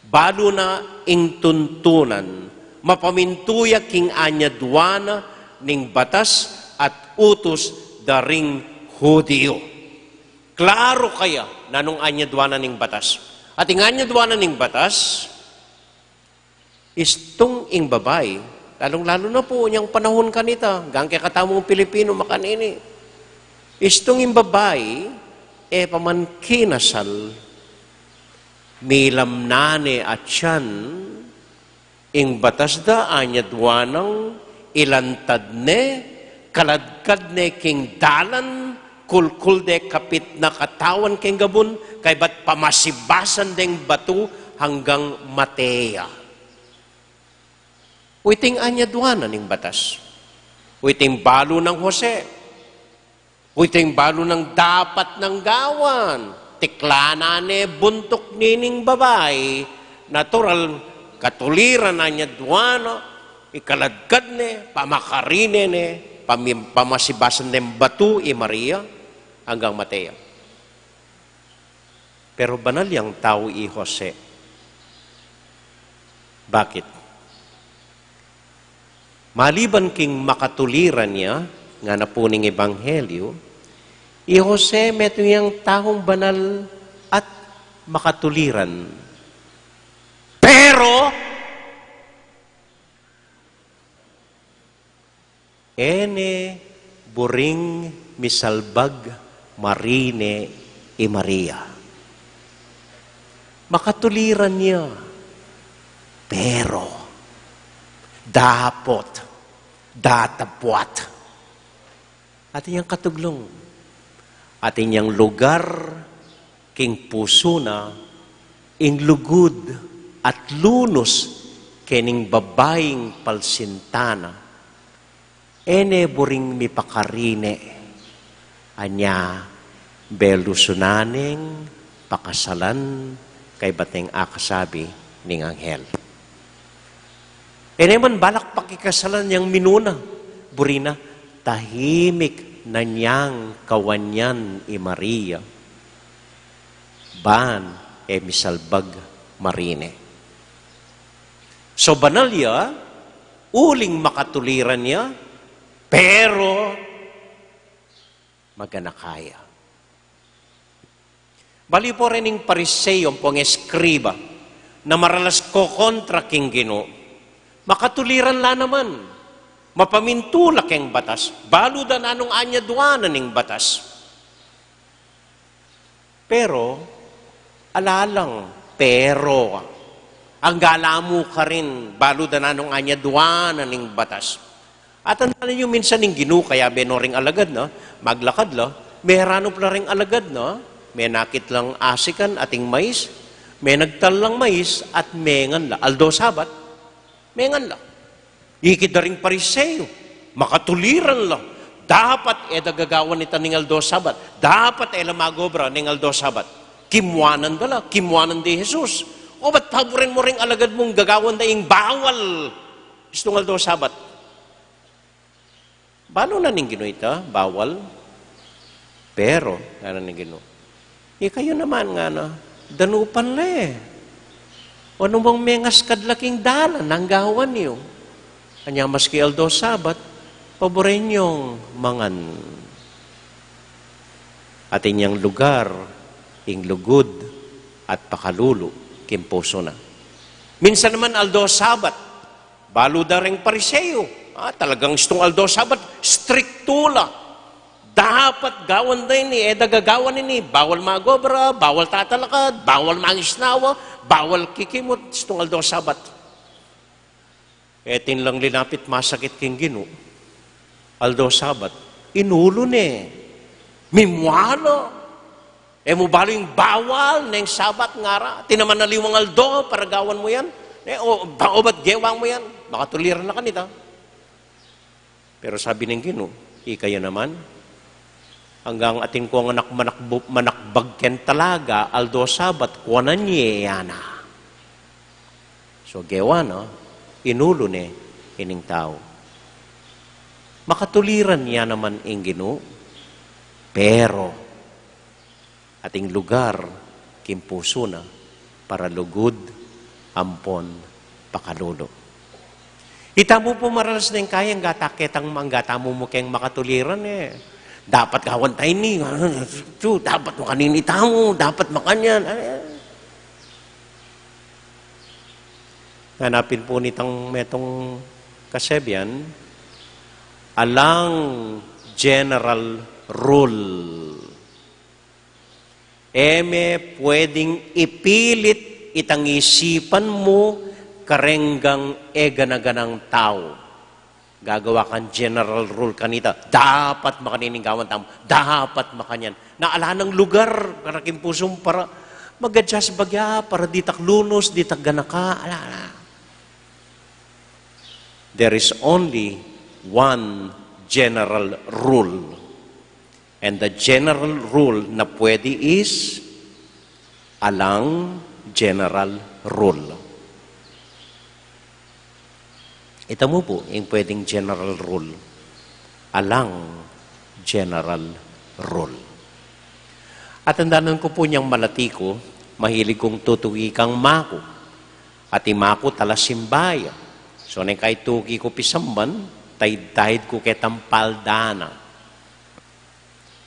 Balo na ing tuntunan. Mapamintuya king anyadwana ning batas at utos daring Hudiyo. Klaro kaya na nung anyadwana ning batas. At ing anyadwana ning batas, istong ing babay, lalong-lalo na po niyang panahon kanita, hanggang kaya katamong Pilipino makanini. Istong ing babay, pamankinasal, milamnane at siyan, ing batas da anyadwanang ilantad ne, kaladkad ne king dalan, kulkul de kapit na katawan king gabon, kay ba't pamasibasan deng batu hanggang Matea. Uiting anyadwana ning batas. Uiting balo ng Jose. Uiting balo ng dapat ng gawan. Tiklana ne buntok nining babay. Natural, katuliran na anyadwana, ikaladkad ne, pamakarine ne, pamasibasan ng batu i Maria hanggang Matea. Pero banal yang tao i Jose. Bakit? Maliban king makatuliran niya, nga na po ning Ebanghelyo, i Jose meto yang taong banal at makatuliran. Pero, ene buring misalbag marine i Maria. Makatuliran niya. Pero, datapwat. At inyang katuglong. At inyang lugar, king puso na, ing lugod at lunos, kening babaeng palsintana, ene buring mipakarine, anya belusunaneng pakasalan, kay bateng akasabi ning anghel. Ene man balak pakikasalan niyang minuna, burina, tahimik na niyang kawanyan i Maria, ban misalbag marine. So banal ya, uling makatuliran niya, pero maganakaya. Bali po rin yung Pariseo, pong eskriba, na maralas ko kontra king Ginoo. Makatuliran la naman. Mapamintulak yung batas. Balo da na nung anyadwanan ng batas. Pero, alalang, pero, ang galamu ka rin, balo da na nung anyadwanan ng batas. At ang nyo minsan ng Ginoo, kaya benoring alagad na, maglakad la, may ranop la ring alagad na, may nakit lang asikan ating mais, may nagtalang mais at mengan la. Aldo Sabat, mengan la. Ikit na ring Pariseo, makatuliran la. Dapat dagagawan nita ng Aldo Sabat. Dapat lamagobra ng Aldo Sabat. Kimwanan dala, kimwanan di Jesus. O ba't paborin mo ring alagad mong gagawan na yung bawal? Istong Aldo Sabat. Balo na ning Ginoo ita, bawal. Pero, gano'n ning Ginoo. Kayo naman nga na, danupan le. O nung bang mengas kadlaking dalan, nanggawan niyo. Kanya maski Aldo Sabat, paborin niyong mangan. At inyang lugar, ing lugod at pakalulo, kimpuso na. Minsan naman Aldo Sabat, balo da ring Pariseo. Talagang istong Aldo Sabat, striktula. Dapat gawan din ni, dagagawan ni, bawal magobra, bawal tatalakad, bawal mangisnawa, bawal kikimot, itong aldo sabat. Etin lang linapit masakit king gino. Aldo sabat, inulo ni, mimwalo. Mo balo yung bawal na yung sabat ngara, tinaman na liwang aldo para gawan mo yan. O ba't gewang mo yan? Makatuliran na kanita. Pero sabi ng gino, ikaya naman, hanggang atin ko ang anak manakbagken talaga, aldo sabat, kuwanan niya yana. So, gewa no, inulo ni kining tao. Makatuliran niya naman ang gino, pero ating lugar, kimpuso na, para lugod, ampon, pakalulo. Ita mo po maralas na yung kayang gataketang manggata mo kayang makatuliran eh. Dapat kawan tayo ni, dapat makaninita mo, dapat makanyan. Hanapin po nitang metong kasebyan, alang general rule. Pwedeng ipilit itang isipan mo karenggang ganaganang tao. Gagawa kang general rule kanita. Dapat makaniningawan tamo. Dapat makanyan. Naala ng lugar, karaking pusong para mag-adjust bagya, para ditak lunos, ditak ganaka. Ala. There is only one general rule. And the general rule na pwede is alang general rule. Ito mo po, yung pwedeng general rule. Alang general rule. At tandaan ko po niyang malatiko, mahilig kong tutugi kang mako. At imako talasimbaya. So, nang kay tugi ko pisamban, tay-dahid ko ketampal dana.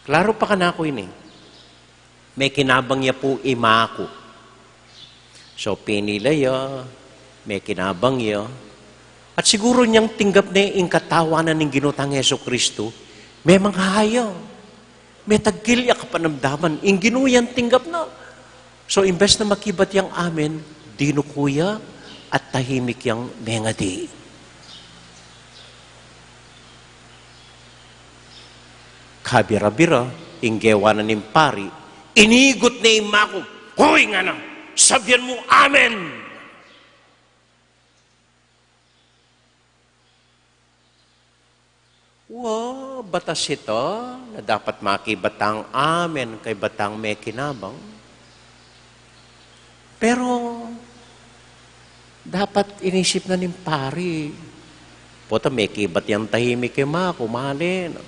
Klaro pa ka na ako ini. May kinabang niya po imako. So, pinila ya, may kinabang ya. At siguro niyang tinggap na yung katawanan ng ginutang Yeso Kristo, may manghahayaw. May tagkilya ka panamdaman. Yung ginuyan tinggap na. So, imbes na makibat yang amin, dinukuya at tahimik yang mengadi. Kabira-bira, inggewa na ng pari, inigot na imako, hoy nga na, sabihan mo, amen! Wow, batas ito, na dapat makibatang amen kay batang may kinabang. Pero, dapat inisip na ng pari, pota may kibat yung tahimik kay mako, mahalin.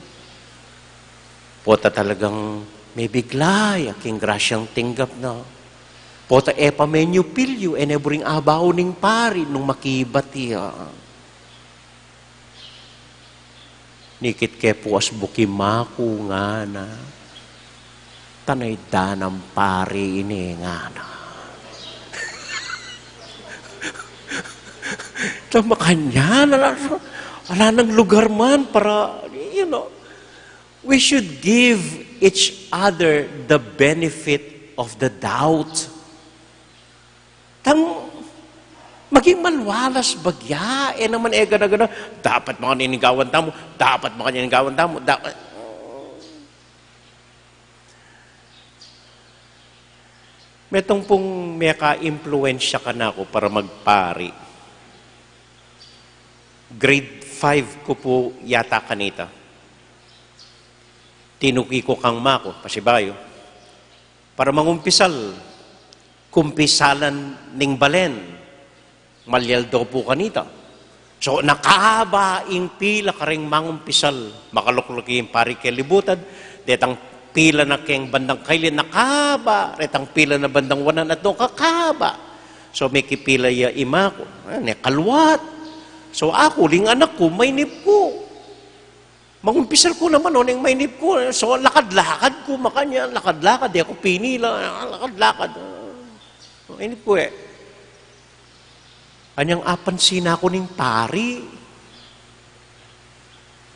Pota talagang may biglay, aking grasyang tinggap na. Pota epa menyo pilyo, enebring abaw ning pari, nung makibat iya. Nikit ke puas bukimaku nga na. Tanay danang pari ini nga na. Makanya, wala nang lugar man para, we should give each other the benefit of the doubt. Maging malwalas bagya. Naman gana-gana, dapat makaninigawan tamo, dapat makaninigawan tamo, dapat. Metong pong meka-impluensya ka na ako para magpari. Grade 5 ko po yata kanita. Tinuki ko kang mako, pasibayo, para mangumpisal, kumpisalan ning balen, malyal daw po kanita. So, nakahaba ing pila karing mangumpisal, makaluklaki yung pari kelibutan, detang pila na keng bandang kailin, nakahaba, retang pila na bandang wanan at doon, kakahaba. So, may kipila ya imako, kalwat. So, ako, ling anak ko, may nip ko. Mangumpisal ko naman, yung mainip ko. So, lakad-lakad ko, makanya, lakad-lakad. Di ako pinila, lakad-lakad. Mainip ko Anyang apansin ako ning pari.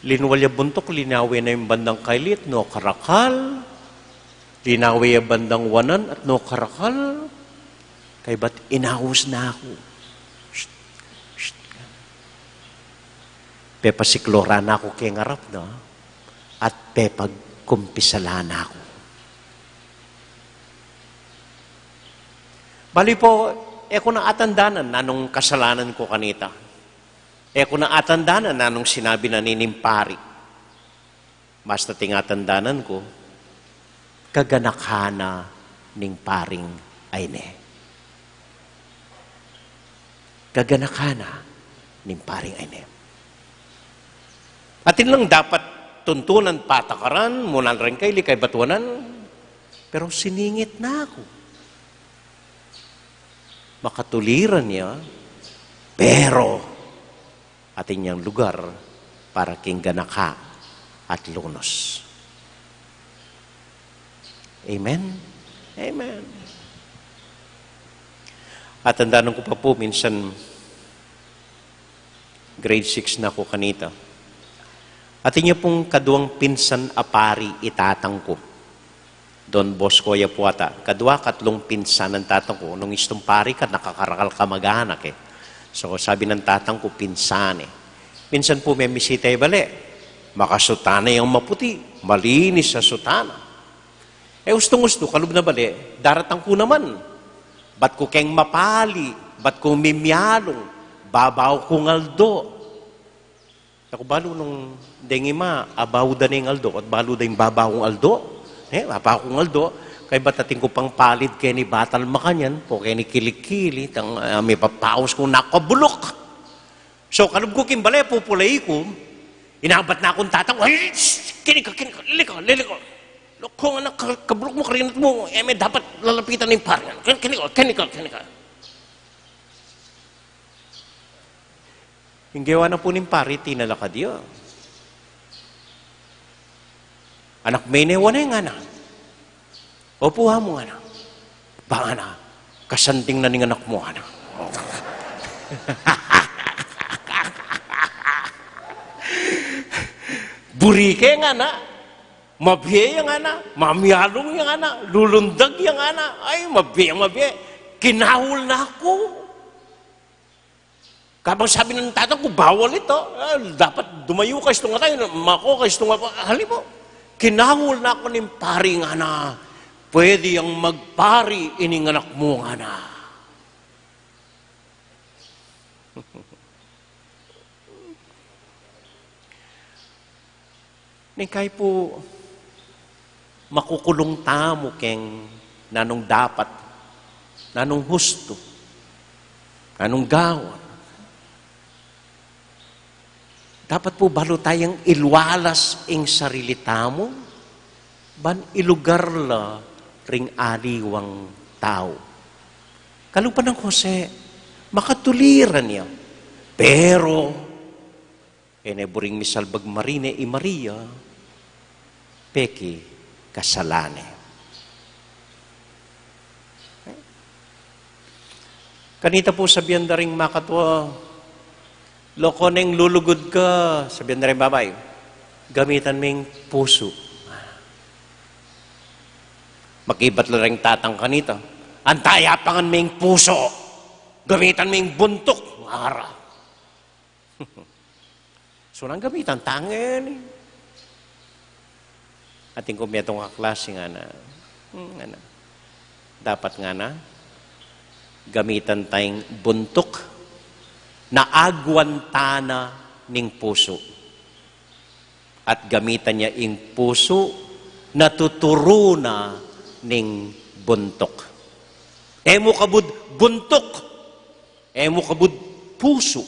Linwalya buntok, linawi na yung bandang kailit, no karakal. Linawi yung bandang wanan at no karakal. Kay ba't inahos na ako? Shh, shh. Pepasiklora na ako kay ngarap, no? At pepagkumpisala na ako. Bali po, ko na atandanan na nung kasalanan ko kanita. Ko na atandanan na nung sinabi na ninimpari. Basta tingatandanan ko, kaganakhana ning paring ayne. Kaganakhana ning paring ayne. Atin lang dapat tuntunan patakaran, muna rin kay likay batuanan, pero siningit na ako. Makatuliran niya, pero atin niyang lugar para king ganaka at lunos. Amen? Amen. At tandaan ko pa po, minsan grade 6 na ako kanita. Atin niya pong kaduang pinsan apari itatang ko. Don Bosco Yapuata. Kadwa katlong pinsan ng tatang ko. Nung istong pari ka, nakakarakal ka mag-anak eh. So sabi ng tatang ko, pinsan eh. Minsan po may misita bali. Makasutana yung maputi. Malinis sa sutana. Gustong-gusto, kalub na bali. Daratang ko naman. Ba't ko keng mapali? Ba't ko mimyalong? Babaw ko ngaldo. Ako balo nung dengima, abaw da ng aldo. At balo da yung babaw ng aldo. Babaw ko ngaldo. Kaya ba't ating ko pang palid kaya ni batal makanyan, po kaya ni kilikili, may papaos kong nakabulok. So, kalub ko kimbali, pupulay ko, inabat na akong tatang, ay, kinika, liliko. Kung anak, kabulok mo, karinat mo, may dapat lalapitan ng paringan. Kinika. Yung gawa na po ng pari, tinalakad yun. Anak, may newa na yung anak. Opo ha mo, anak. Ba, anak, kasanting na ng anak mo, anak. Burike nga na, mabiye yung anak, mamyalong yung anak, lulundag yung anak, ay, mabiye. Kinahul na ako. Kapag sabi ng tatang ko, bawal ito. Dapat dumayo ka itong atay, mako ka itong hali mo. Kinahul na ako ng pari nga na. Pwede ang magpari ining anak mo nga na. Nikay po, makukulong tamo keng nanong dapat, nanong husto, nanong gawon. Dapat po balo tayong ilwalas ing sarili tamo, ban ilugar la ring aliwang tao. Kalupan ng Jose, makatuliran niya. Pero, eneburing misalbag marine i Maria, peki kasalane. Kanita po sabihan na ring makatwa, loko neng lulugod ka, sabihan na rin babay, gamitan ming puso. Makibat lang rin tatang kanita, antayapangan ming puso, gamitan ming buntok, mara. So, nang gamitan, tangen. Ating kumitong kaklase nga na, dapat nga na, gamitan tayong buntok, na agwantana ning puso. At gamitan niya ing puso na tuturo na ning buntok. Emo kabud buntok. Emo kabud puso.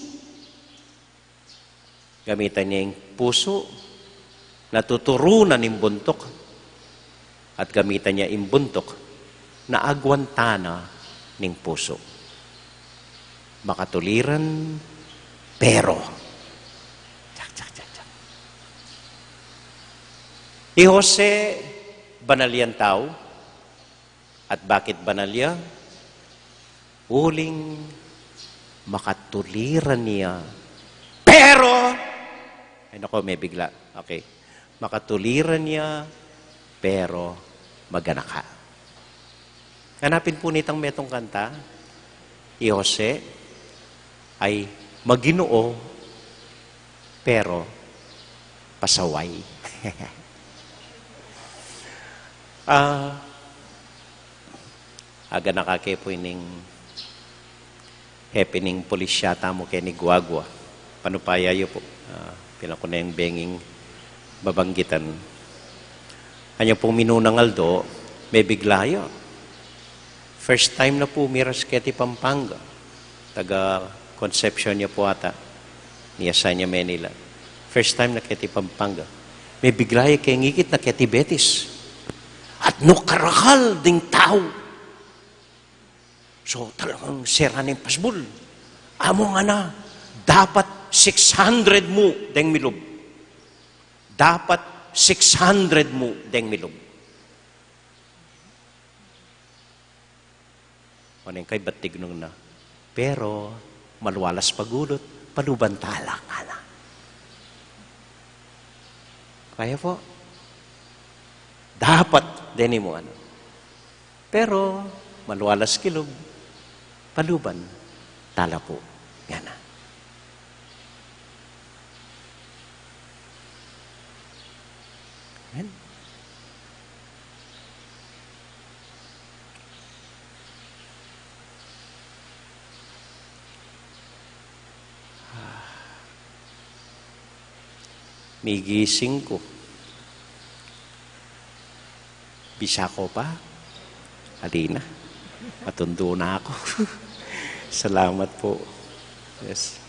Gamitan niya ing puso na tuturo na ning buntok. At gamitan niya ing buntok na agwantana ning puso. Makatuliran, pero. I Jose, banal yan tao. At bakit banal yan? Uling makatuliran niya. Pero, Ay nako, may bigla. Okay. Makatuliran niya, pero maganak ka. Hanapin po nitang metong kanta. Jose ay Maginoo, pero pasaway. Aga nakake po ining happening polisyata mo kay ni Guagua. Panupayayo po. Pinakuna yung benging babanggitan. Kanya pong minunang Aldo, may biglayo. First time na po miras keti Pampanga. Taga Concepcion niya po ata. Niyasa niya Manila. First time na keti Pampanga. May biglayo kay ngikit na keti Betis. At no karakal ding tao. So talagang sira ng pasbul. Amo nga na, dapat 600 mo deng milub. Dapat 600 mo deng milub. Ano yung kay batig nung na. Pero, malwalas pagulot, palubantala ka na. Kaya po, dapat din mo ano. Pero, malwalas kilog, paluban, tala po. Yan na. Amen. May gising ko. Bisa ko pa. Halina. Matundo na ako. Salamat po. Yes.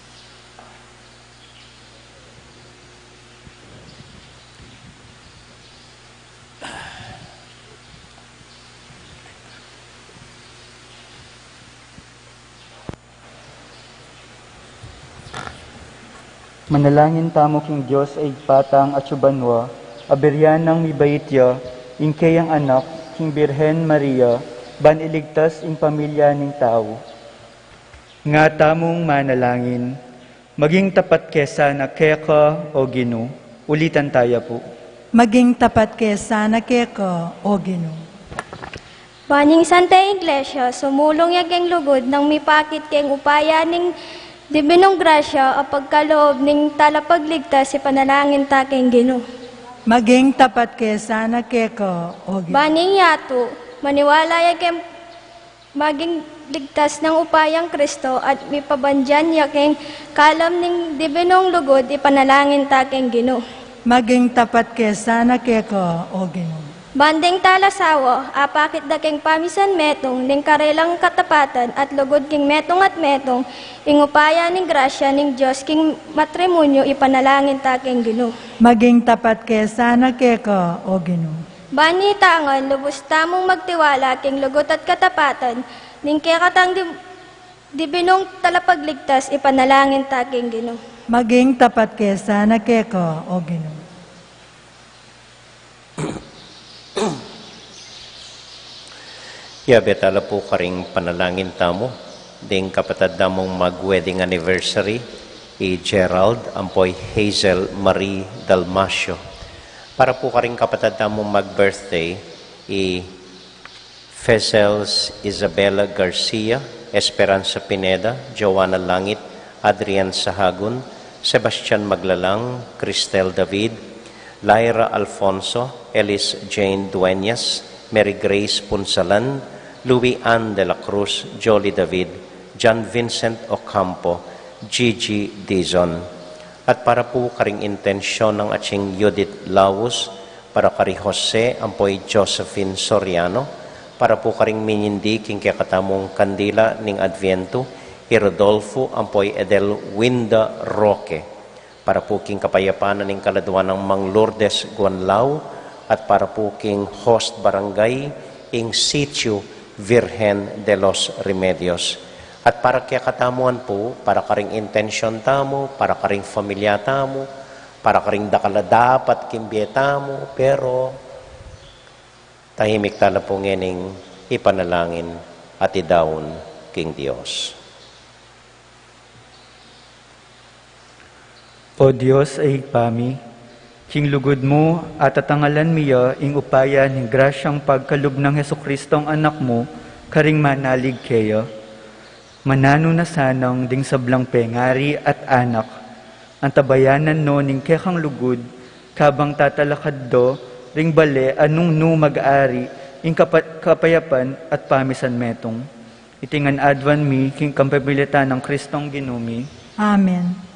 Manalangin tamo king Diyos ay patang at subanwa, aberyan ng mibayitya, ingkay ang anak, king Birhen Maria, ban iligtas ing pamilya ning tao. Nga tamong manalangin, maging tapat kesa na keka o Gino, ulitan tayo po.
Maging tapat kesa na keko o Ginoo.
Baning Santa Iglesia, sumulong yagang lugod ng mipakit keng upaya ning Dibinong grasya, a pagkaloob ning talapagligtas si panalangin ta keng Ginoo.
Maging tapat kesa na keko o Ginoo.
Baning yato, maniwala yagang maging ligtas ng upayang Kristo at mipabandyan yaking kalam ning dibinong lugod ipanalangin ta keng Ginoo.
Maging tapat kesa na keko o Ginoo.
Banding talasawa, apakit da keng pamisan metong, ning karelang katapatan at lugod king metong at metong, ingupaya ning grasya ning Diyos king matrimonyo ipanalangin ta keng Ginoo.
Maging tapat kesa na keko o Ginoo.
Bani tangan, lubos tamong magtiwala king lugod at katapatan, ning kekatang dibinong talapagligtas ipanalangin ta keng Ginoo.
Maging tapat kesa na keko o Ginoo.
Betala po karing panalangin tamo, ding kapatid damong mag-wedding anniversary, Gerald, ampoy Hazel Marie Dalmasio. Para po karing kapatid damong mag-birthday, Fezels Isabella Garcia, Esperanza Pineda, Joanna Langit, Adrian Sahagun, Sebastian Maglalang, Cristel David, Lyra Alfonso, Ellis Jane Dueñas, Mary Grace Punsalan, Louis Ann de la Cruz, Jolie David, John Vincent Ocampo, Gigi Dizon. At para po karing intensyon ng ating Judith Laus, para kari Jose, ampoy Josephine Soriano, para po karing minindi king kakatamong kandila ning Adviento, Rodolfo, ampoy Edel Winda Roque, para po king kapayapaan ning kaladuan ng Mang Lourdes Guanlao, at para po king host barangay ing sitio Virgen de los Remedios. At para kaya katamuan po, para karing intensyon tamo, para karing familia tamo, para karing dakala dapat kimbieta mo, pero tahimik tala po ngening ipanalangin at idawon king Dios.
O Diyos ay pami, king lugod mo at atangalan miya ing upaya ng grasyang pagkalub ng Hesukristong anak mo, karing manalig kaya. Manano na sanang ding sablang pengari at anak, ang tabayanan no ning kekang lugod, kabang tatalakad do, ring bale anong no mag-ari, ing kapayapan at pamisan metong. Itingan advan mi, king kampabilita ng Kristong ginumi.
Amen.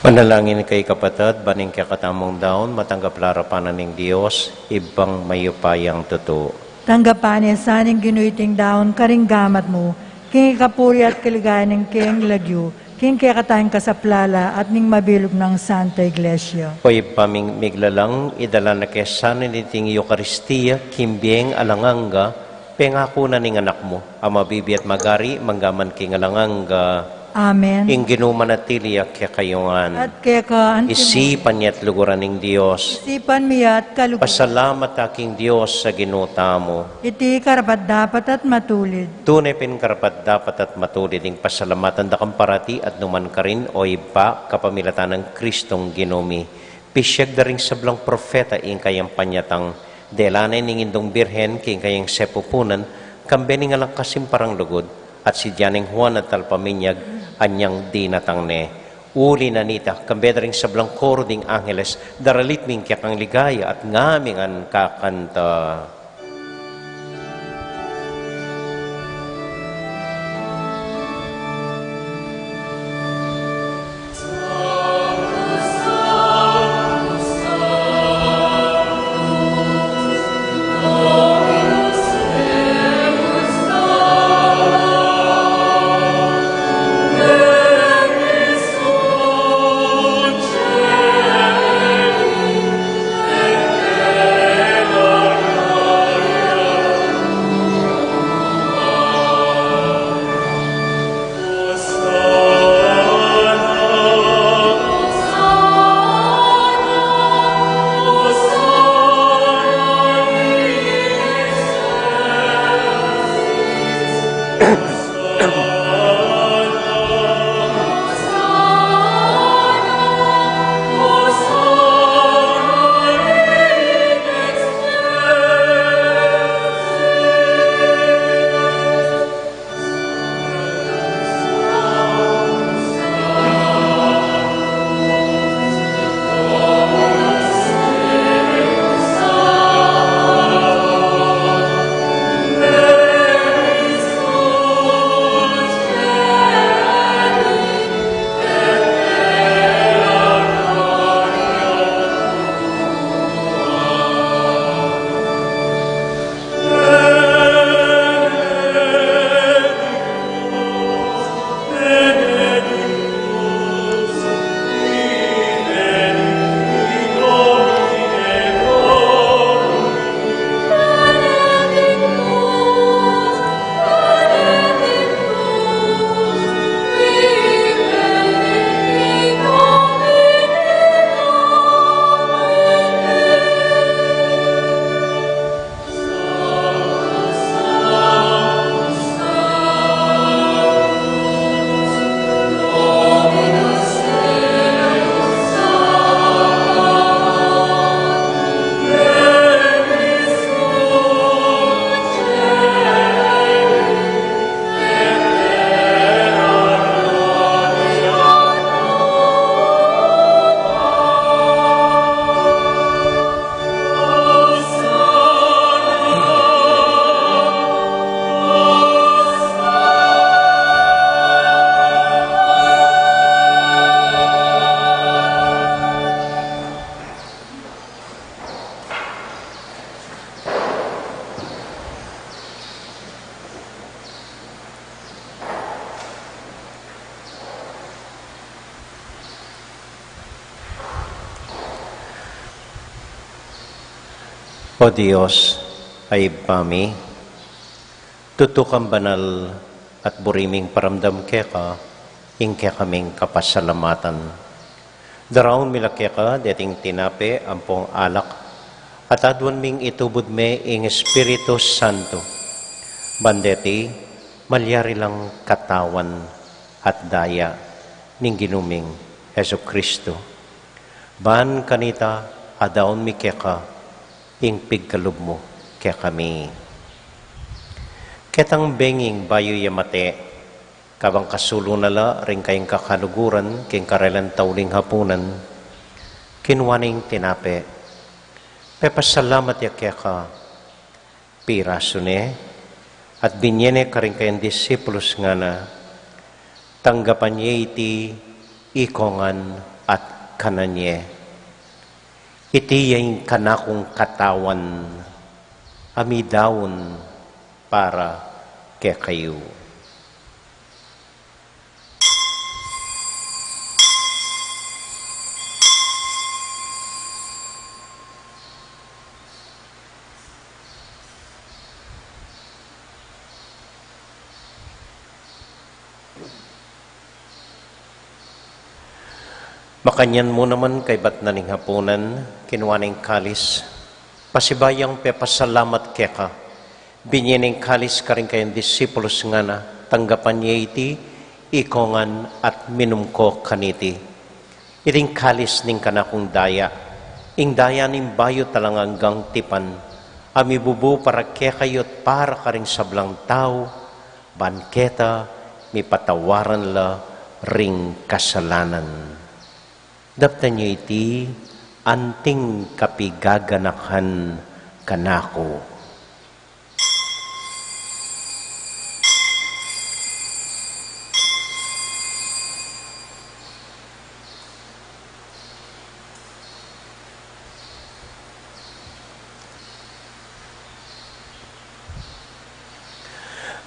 Manalangin kay kapatid, baning kakatamong daon, matanggap larapanan ng Diyos, ibang mayupayang totoo.
Tanggapan niya saning ginuiting daon karing gamat mo, king kapuri at kaligayan ng king lagyo, king kakatahing kasaplala at ning mabilog ng Santa Iglesia.
Ko'y paming miglalang, idala na kesanin niting Eucharistia, kimbiyeng alanganga, pengako na ning anak mo, ang mabibi at magari, manggaman king alanganga.
Amen.
Ing ginumanatiliak kaya kayungan.
At kaya ka antimo.
Isipan niya't luguran ng Diyos.
Isipan miyat kaluguran.
Pasalamat aking Diyos sa ginuta mo.
Iti karapat dapat at matulid.
Tunay pinkarapat dapat at matulid ing pasalamatan da kamparati at numan ka rin o iba kapamilatan ng Kristong ginumi. Pisyag da ring sablang profeta ing kayang panyatang delanay ning indong birhen king kayang sepupunan kambening alang kasimparang lugod at si Dianing Juan at talpaminyag anyang dinatang ne. Uli na nita, kambedring sablang koro ding angeles, daralit ming kiyakang ligaya at ngaming an kakanta. O Diyos, ay pami, tutukang banal at buriming paramdam keka, ingke kaming kapasalamatan. Daraon mila keka, deting tinape, ampong alak, at adwan ming itubod me ing Espiritu Santo. Bandeti, malyari lang katawan at daya ning ginuming Heso Kristo. Ban kanita, adaon mi keka, ing pigkalub mo kaya kami. Ketang benging bayo yamate, kabang kasulunala ring kayong kakaluguran, king karelan tauling hapunan, kinwaning tinape, pepasalamat ya kaya ka, pirasune, at binyene ka rin kayong disipulos nga na, tanggapan niya iti ikongan at kananye. Iti yung kanakong katawan, amidawon para kay kayo. Makanyan mo naman kay bat naning hapunan, kinuwaning kalis, pasibayang pepasalamat keka, binyaning kalis ka rin kayong disipulos nga na, tanggapan niya iti, ikongan at minumko kaniti. Iting kalis ning kanakong daya, ing daya ning bayo talang hanggang tipan, amibubu para kekayot para ka rin sablang tao, banketa, mi patawaran la ring kasalanan. Daptan niyo iti, anting kapigaganakan kanako.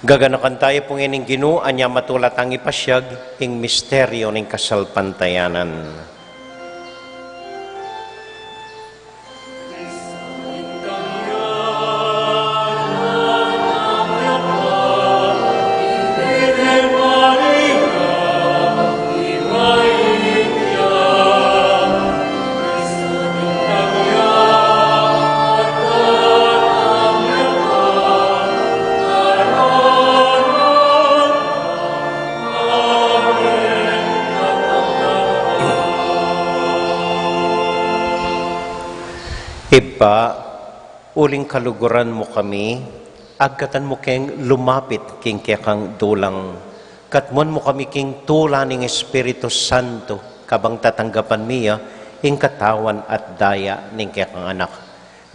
Gaganakan tayo pong ining Ginoo, anya matulat ang ipasyag, ing misteryo ng kasalpantayanan. Iba, uling kaluguran mo kami, agkatan mo keng lumapit king kekang dulang. Katmon mo kami king tula ning Espiritu Santo, kabang tatanggapan miya, ing katawan at daya ning kekang anak.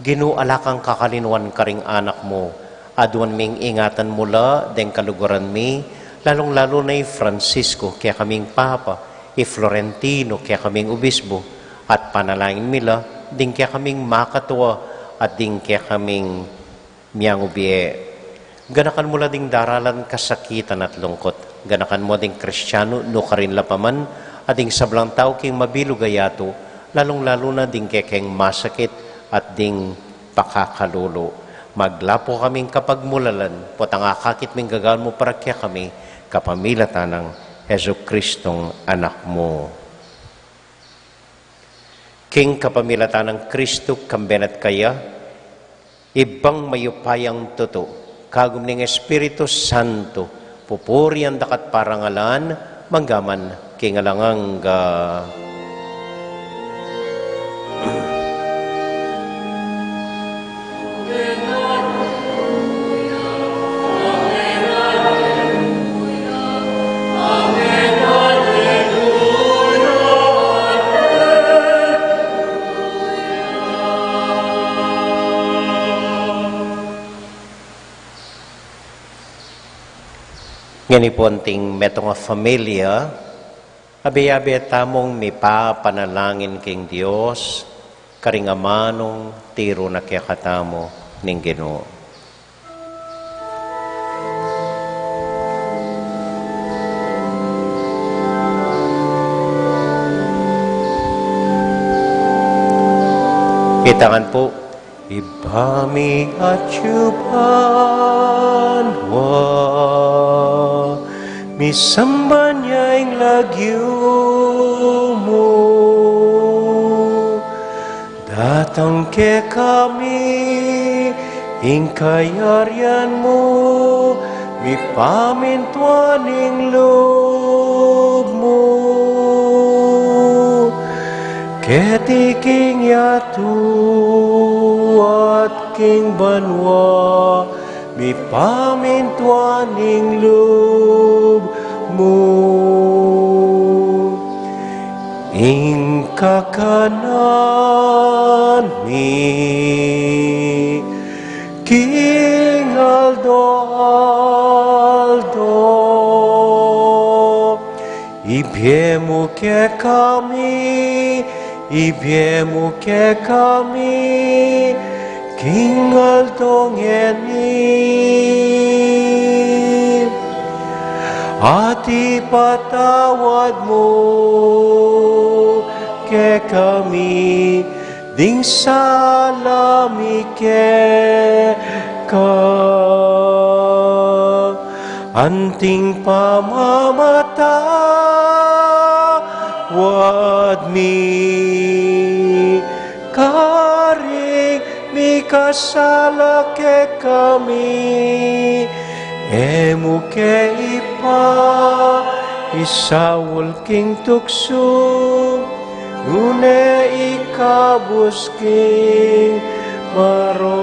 Ginualakang kakalinuan karing anak mo, aduan ming ingatan mula, deng kaluguran mi, lalong-lalo na Francisco, kaya kaming Papa, Florentino, kaya kaming Obispo, at panalangin mila, ding kaya kaming makatuwa at ding kaya kaming miyang ubiye. Ganakan mo la ding daralan kasakitan at lungkot. Ganakan mo ding Kristyano no karin lapaman at ding sablang tao king mabilugayato, lalong-lalo na ding kaya keng masakit at ding pakakalulo. Maglapo kaming kapagmulalan, potang akakit ming gagal mo para kaya kami kapamilatan ng Heso Kristong anak mo. King kapamilatan ng Kristo kambenat kaya, ibang mayupayang tuto, kagum ning Espiritu Santo, pupurian dakat parangalan, manggaman kingalanganga. Ngani metong a familia, abi-abi tamong mipapanalangin king Dios, karing amanong tiro na kaya katamo ning Ginoo. Itangan po, ibami at yupanwa, misamba niya ang lagyo mo, datang ke kami, ing kayaryan mo, mipamintuan ing loob mo, ketiking yatu at king banwa, mipamintuan ing loob mo, ing kakanan mi, King Aldo, ibiemu ke kami, ibiemu ke kami, King Aldo ngeni, at ipatawad mo ke kami, ding salami ke ka, anting pamamatawad karing mi kasala ke kami, emu ke ipa isawul king tukso, nune ikabus king maro.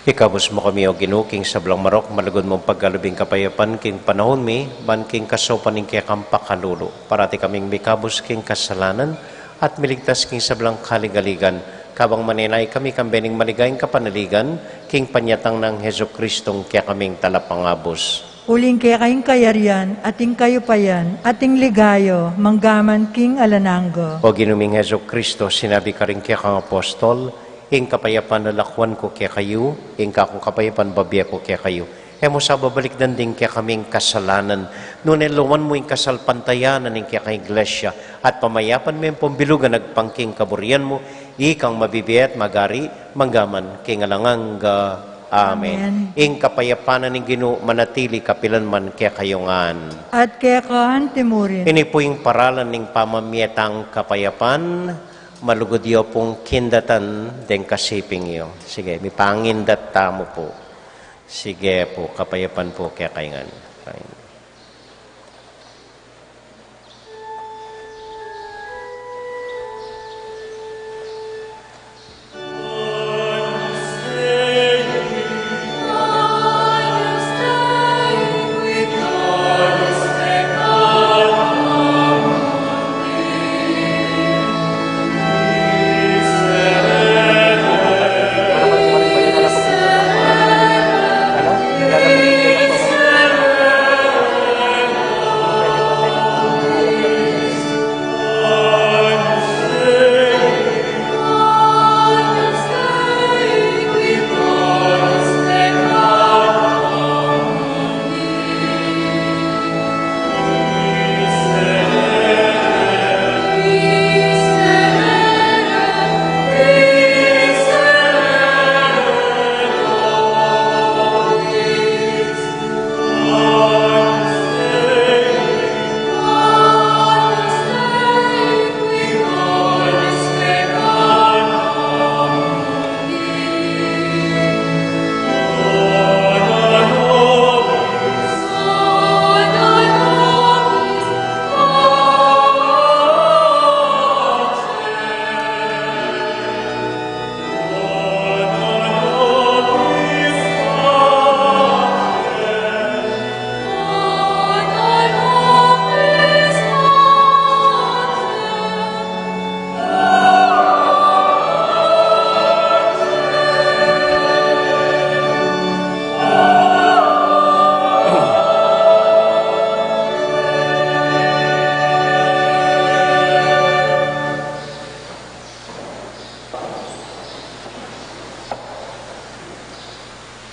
Ikabos mo kami o ginuking sa blang marok, malagod mong paggalubing kapayapan, king panahon mi, ban king kasopan ning kaya kampakalulo. Parati kaming mikabos king kasalanan, at miligtas king sa blang kaligaligan. Kabang maninay kami kambening maligayang kapanaligan, king panyatang ng Heso Kristong kaya kaming talapangabos.
Uling kaya kayong kayarian, ating kayo payan, ating ligayo, manggaman king alananggo.
O ginuming Heso Kristo, sinabi ka rin kaya kang apostol, ing kapayapan nalakwan ko kaya kayo, ing kakong kapayapan babiya ko kaya kayo. Mo sa babalik din kaya kaming kasalanan. Noon eluwan mo ing kasalpantayanan ing kaya kay iglesia, at pamayapan mo yung pambilugan nagpangking kaburian mo, ikang mabibiyat magari, manggaman, king alanganga. Amen. Ing kapayapanan ng Ginoo manatili kapilan man kaya kayongan.
At kaya kahan timurin.
Ini po yung paralan ng pamamiyatang kapayapan, malugod yo pong kindatan den kasiping yo. Sige, may pangindat tamo po. Sige po, kapayapan po kaya kaingan.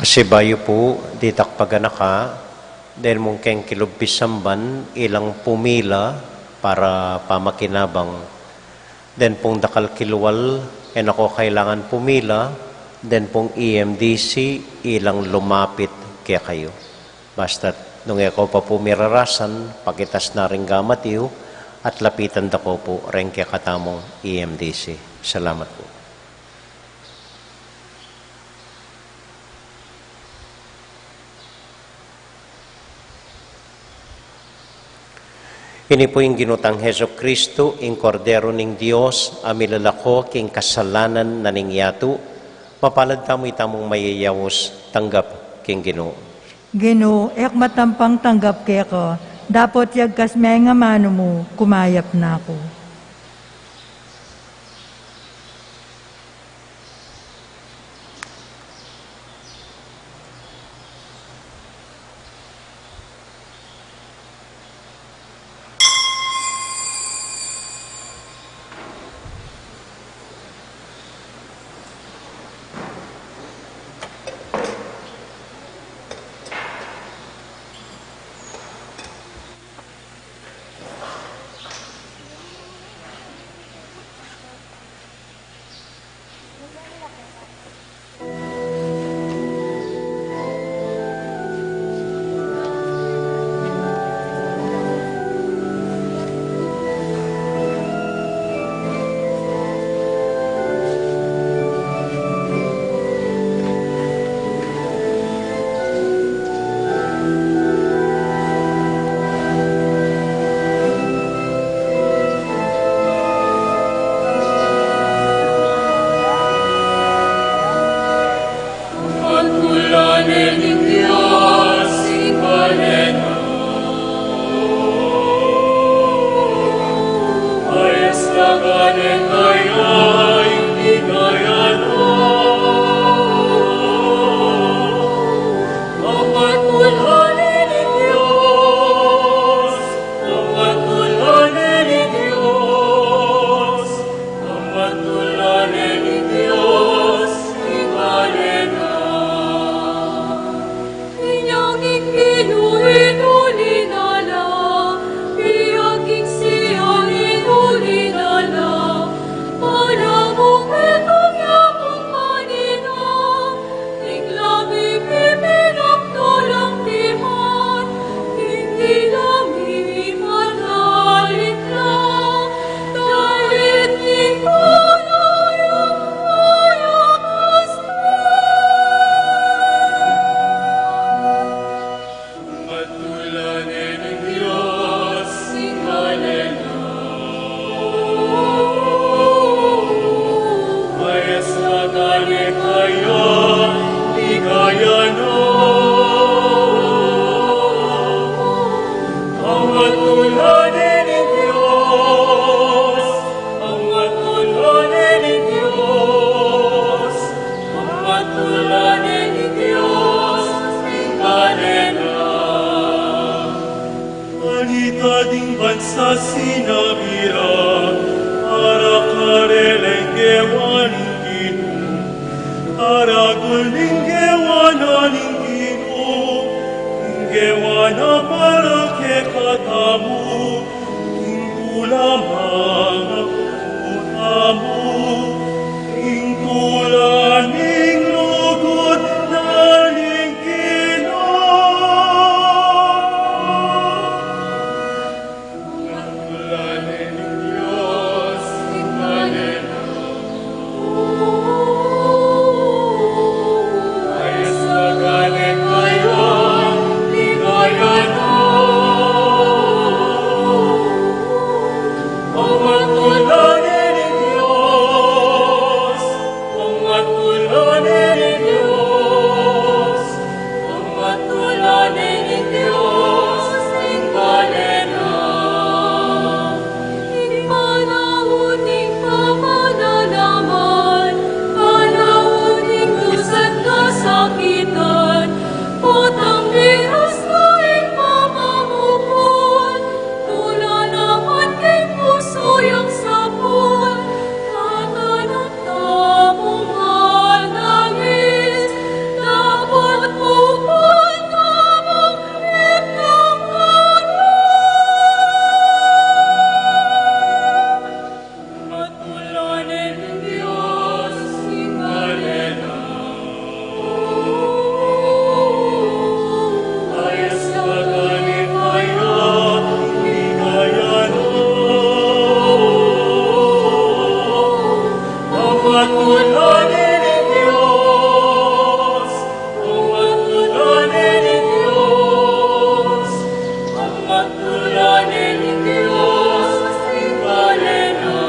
Sibayo po, ditak paganaka, dahil mong keng kilubbisamban, ilang pumila para pamakinabang. Then pong dakal kiluwal, ako kailangan pumila, then pong EMDC, ilang lumapit kaya kayo. Basta nung ako pa po mirarasan, pakitas na rin gamat iyo, at lapitan dako po rin kaya katamong EMDC. Salamat po. Ini po yung ginutang Heso Kristo, ing kordero ning Dios, amilalako king kasalanan na ning yato, mapalad tamo itamong mayayawos, tanggap king Ginoo.
Ginoo, ek matampang tanggap kaya ko, dapat yagkas may nga mano mo, kumayap na ako.
bansa sinabira, para karelenggewan inginu, aragul ninggewanan inginu, inggewana para kekatamu, ingkulamang akutamu, ingkulaning lugod na ningkino. Ingkulaning Diyos, ingkalena, ay sa galing kayo, ligayan mo. Ang matulanin ni Diyos, ang matulanin ni Diyos, ang matulanin ni Diyos, ingkalena.
Ipanauning pamanalaman, panauning kusat kasakitan, potang virus na ipamamupon, tula naman kay puso yang sapon, tatanong tamong manangis, dapat pupon tamong matulanin ng Diyos, ingkalena.
Ayos na galing kayo, ligayan mo. Ang matulanin ni Diyos, ang matulanin ni Diyos, ang matulanin ni Diyos, ingkalena.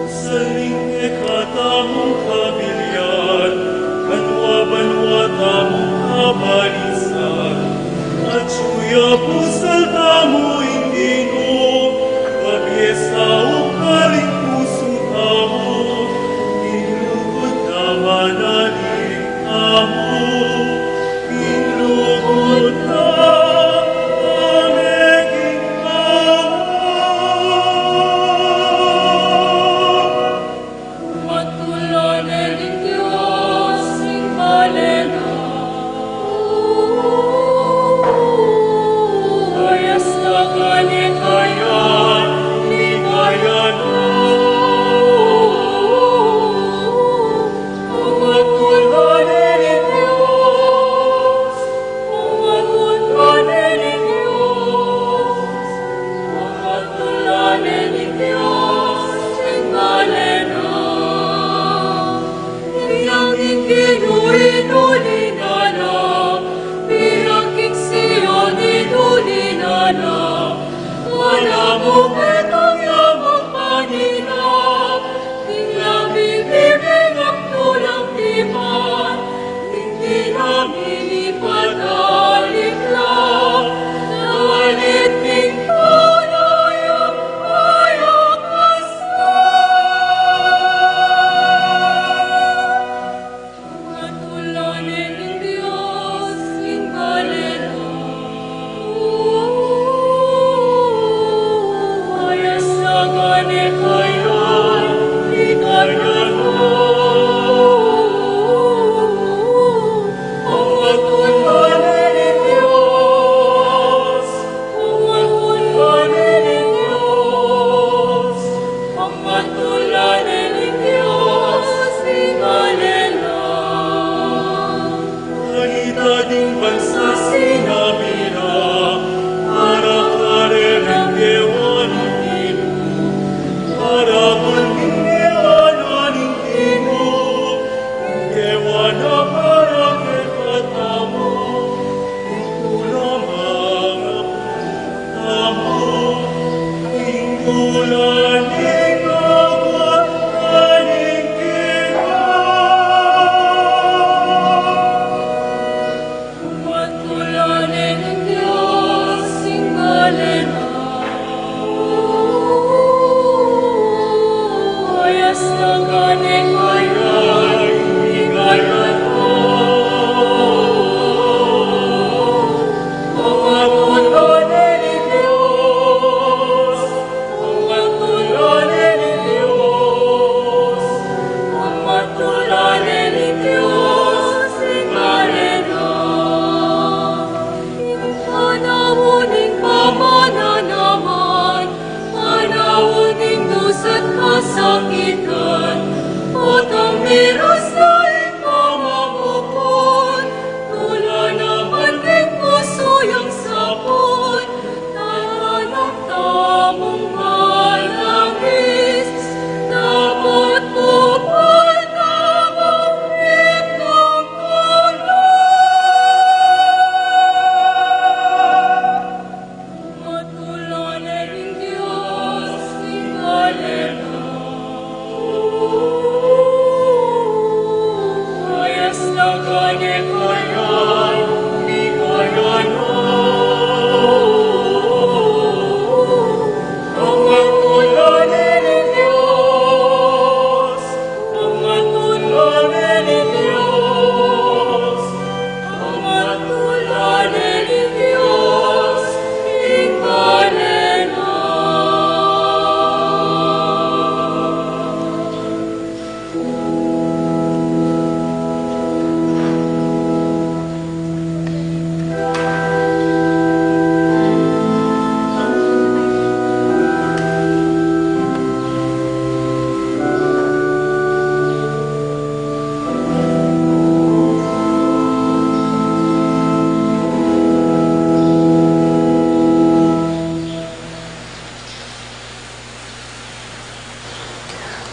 Sa lingke katamong kabilyan, banwa-banwa tamong kabalisan, at suya pusal tamo ingino, kabyesa o kaling puso tamo, inlugod na manalig tamo, inlugod na ameging
Matulanin ng Diyos, ingkalena.
Ayos na galing kayo, ligayan mo. Ang matulanin ni Diyos, ang matulanin ni Diyos, ang matulanin ni Diyos, ingkalena.
Iyang ikinuinulinana, piraking siyon inulinana, wala mo petang yamang panina, tinglang bibigay ang tulang tipan, hindi namin ipadalipla, nawaliting tunay ang matulanin ng Diyos, ingkalena.
Ayos na galing kayo, ligayan mo. Ang matulanin ni Diyos, ang matulanin ni Diyos, ang matulanin ni Diyos, ingkalena. Halita ding bansa sinabira, para karelenggewan inginu, para bulinggewanan inginu, inggewana para kekatamu, ingkulamang akutamu, ingkulaning lugod na ningkino.
Matulanin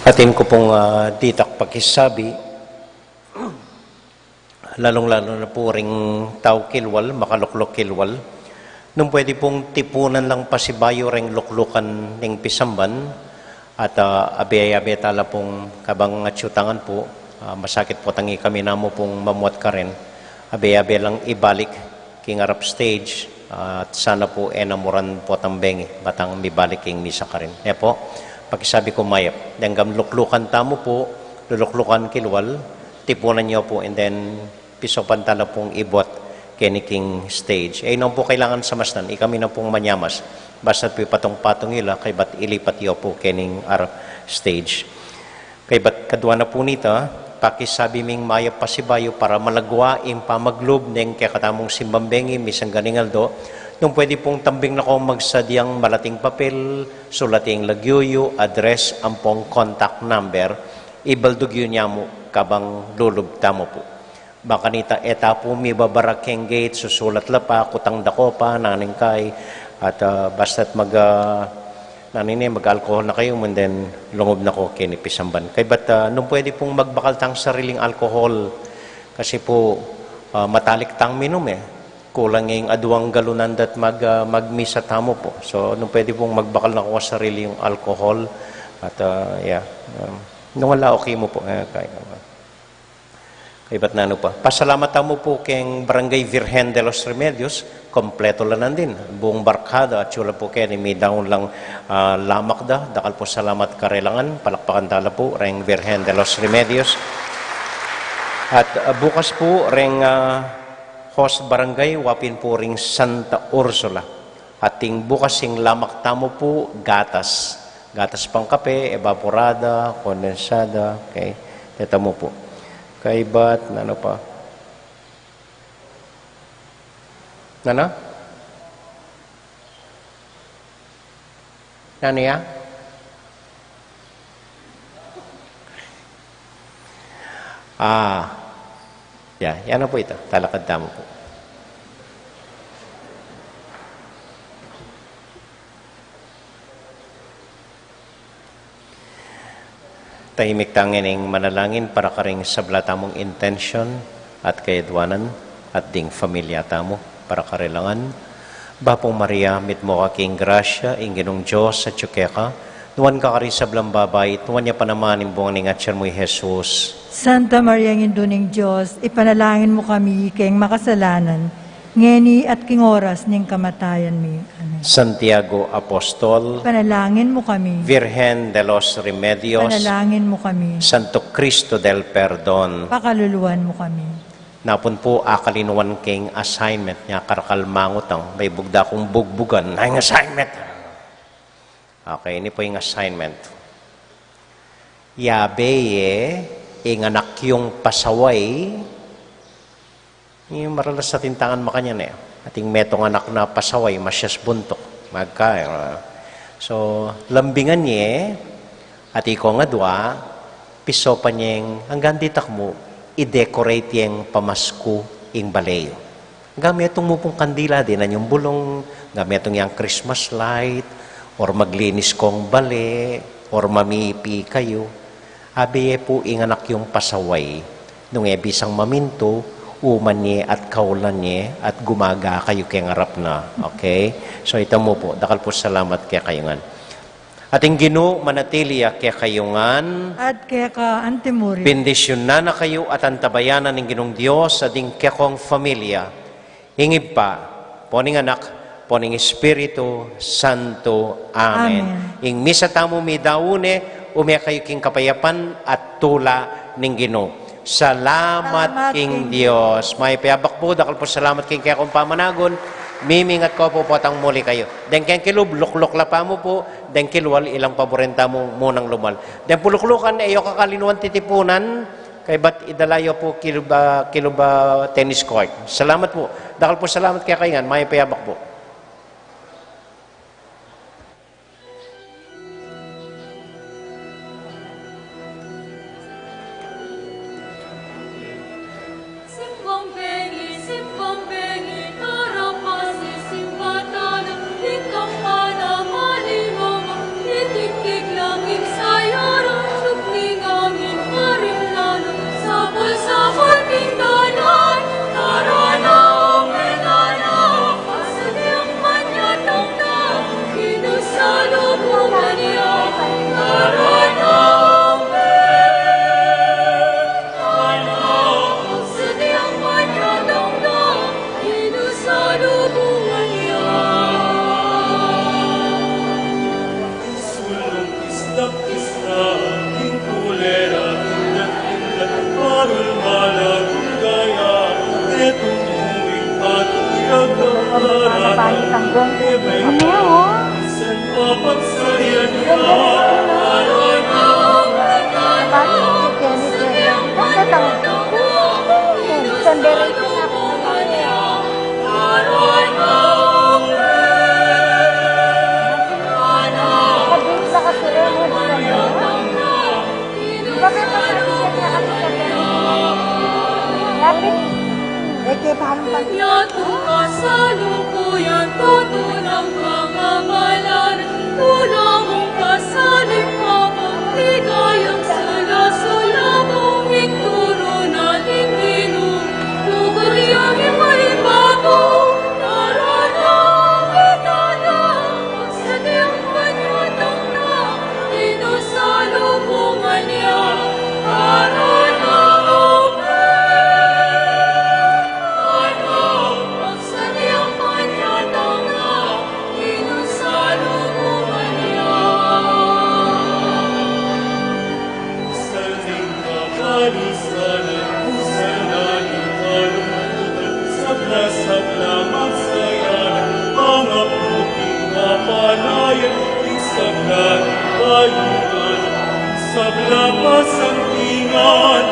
Atin ko pong ditak pakisabi, lalong-lalo na po ring tao kilwal, makaluklok kilwal, nung pwede pong tipunan lang pasibayo ring luklukan ng pisamban, at abe-abe tala pong kabang atsyutangan po, masakit po tangi kami namo pong mamuat ka rin, abe-abe lang ibalik king arap stage, at sana po enamoran po tambeng, batang mibalik king misa ka rin. Kaya po, pakisabi ko mayap, denggam luklukan tamo po, luluklukan kilwal, tipunan niyo po, and then pisopan tala pong ibot keniking stage. Eh, nung po kailangan sa masnan, kami na pong manyamas, basta't po patong-patong ila, kay bat ilipat yo po kening arap stage. Kay bat kadwa na po nita, pakisabi ming mayap pasibayo para malagwa im pamaglob neng kakatamong simbambengi, misang ganingaldo, nung pwede pong tambing na kong magsadyang malating papel, sulating lagyuyo, address, ampong contact number, ibaldugyo niya mo kabang lulub tamo po. Baka nita eta po mi babarakeng gate, susulat la pa, kutang dako pa, naning kay, at basta't mag-alcohol na kayo, and then lungob na ko kinipisamban. Kay ba't nung pwede pong magbakal tang sariling alcohol, kasi po matalik tang minum kulang yung aduang galunan dat magmisa tamo po. So, nung pwede pong magbakal na ko sarili yung alcohol, at nung wala okay mo po. Kay ba't na pa? Pasalamat tamo po keng Barangay Virgen de los Remedios, kompleto lang nandin. Buong barkada, at sula po kayo, may down lang lamak da. Dakal po salamat karelangan, palakpakan tala po, reng Virgen de los Remedios. At bukas po, reng host barangay, wapin po ring Santa Ursula. Ating bukas yung lamak tamo po, gatas. Gatas pang kape, evaporada, kondensada, okay. Ito mo po. Kay ba't, ano pa? Nana? Ano ya? Yan na po ito. Talakad tamo po. Tahimik tangin ng manalangin para karing sabla tamong intention at kayadwanan at ding familia tamo para karelangan. Bapong Maria, mit mo kaking grasya, inginong Diyos at tsukeka, nuwan ka kari sablang babay, nuwan niya panaman imbong ning atsyar mo'y Jesus.
Santa Maria, Induning Diyos, ipanalangin mo kami kayong makasalanan, ngeni at king oras ning kamatayan mi. Amen.
Santiago Apostol,
Panalangin mo kami.
Virgen de los Remedios,
Panalangin mo kami.
Santo Cristo del Perdon,
Pakaluluan mo kami.
napun po akalinuan king assignment niya karakalmangutang may bugda kong bugbugan na yung assignment. Okay, ini po yung assignment. Yabeye, inganak yung pasaway, yung maralas sa tintangan makanya na ating metong anak na pasaway, masyas buntok, magkaya. So, lambingan niya, at ikaw nga dua, piso pa niyang, hanggang ditak mo, i-decorate yung pamasko ing balayo. Gamitong mo pong kandila din na yung bulong, gamitong yung Christmas light, or maglinis kong bale, or mamipi kayo. Abiye po inganak yung pasaway, nung ebisang maminto, uman niya at kaulan niya at gumaga kayo kaya ngarap na. Okay? So ito mo po. Dakal po salamat kaya kayungan. Ating Ginoo manatiliya kaya kayungan.
At kaya ka antimuri.
Bendisyon na kayo at antabayanan ng Ginong Diyos sa ding kekong familia. Hingib pa, poning anak, poning Espiritu Santo. Amen. Ing misa tamo mi daune, umya kayo king kapayapan at tula ng Ginoo. Salamat king Diyos. May payabak po, dakal po salamat king kaya kong pamanagon. Mimingat ko po potang muli kayo. Den keng kilub, lukluk la pa mo po. Den kilwal, ilang paborenta mo munang lumal. Den puluklukan, ayo kakalinuan titipunan. Kay ba't idalayo po kiluba tennis court. Salamat po. Dakal po salamat kaya kayan. May payabak po.
Simbang bengi, tarapasi, simbatan, ikang pana, malimong, itikik langit sayarang,
Napangit ang gong. Ano oh?
San papagsarian ka,
Yato kasalukuyan, tutunang pangamalan, tulang mong kasalipapan, ligayang sala-sala mong ituro natin ginoo, lugayang iba-ibago, naranang itana, magsadyang panyatang na, inusalubungan niya,
saling kapalisanan, usalanin kalungkutan, sabla-sabla magsayanan, mga puting kapalayan, isablan kayunan, sabla pasantingan,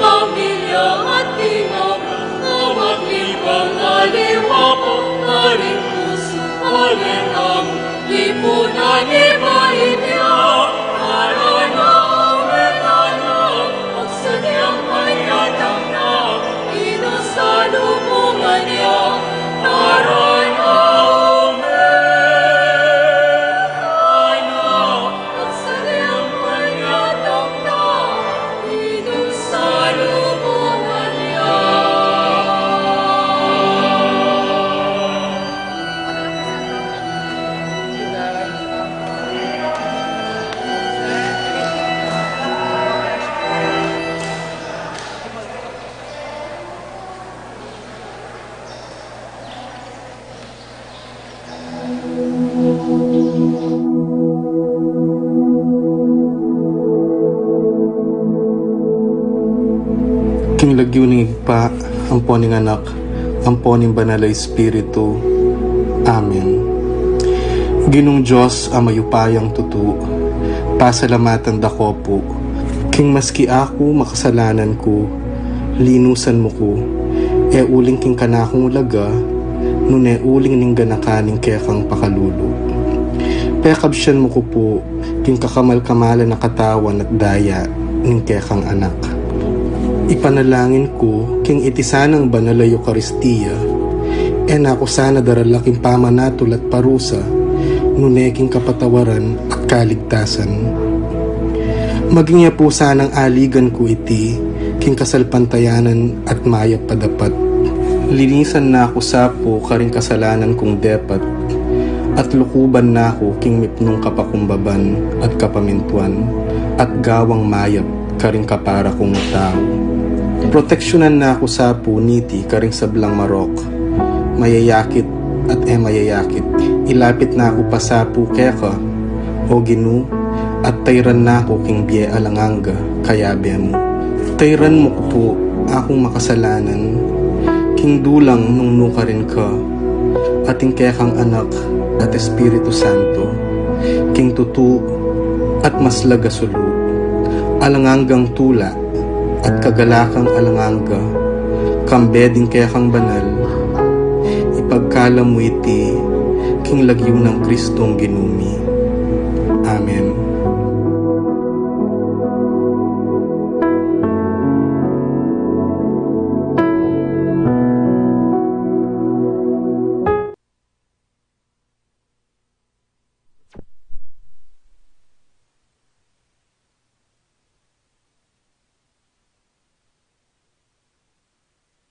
pamilya at tingam, awat libang aliwapo, aring puso, aring ang lipunan ibahin niya, aranang metanang, magsadyang panyatang na, inusalubungan niya, naranang metanang, magsadyang panyatang na, inusalubungan niya.
King lagyo ning igpa, amponing anak, amponing banal na Espiritu. Amen. Ginong Diyos ang mayupayang tutu, pasalamatan dako po. King maski ako makasalanan ko, linusan mo ko, uling king kanakong laga, nune uling ning ganakaning kekang pakalulo. Pekabsyan mo ko po, king kakamal-kamalan na katawan at daya, ning kekang anak. Ipanalangin ko, king itisanang banal na Eucharistia, nako sana daralaking pamanatol at parusa, nuneking kapatawaran at kaligtasan. Maging niya po sanang aligan ko iti, king kasalpantayanan at mayap padapat. Linisan na ako sapo karing kasalanan kong depat, at lukuban na ako king mipnong kapakumbaban at kapamintuan, at gawang mayap karing kapara kong tao. Proteksyonan na ako sa puniti karing sablang marok, mayayakit at mayayakit. Ilapit na ako pa sa pukeka, o ginu, at tayran na ako king biye alanganga, kayabe mo. Tayran mo ko po akong makasalanan, king dulang nung nuka rin ka, ating kekang anak at Espiritu Santo, king tutu at maslaga sulu, alanganggang tula, at kagalakang alanganga, kambeding kekang banal, ipagkala mo iti, king lagyo ng Kristong ginumi. Amen.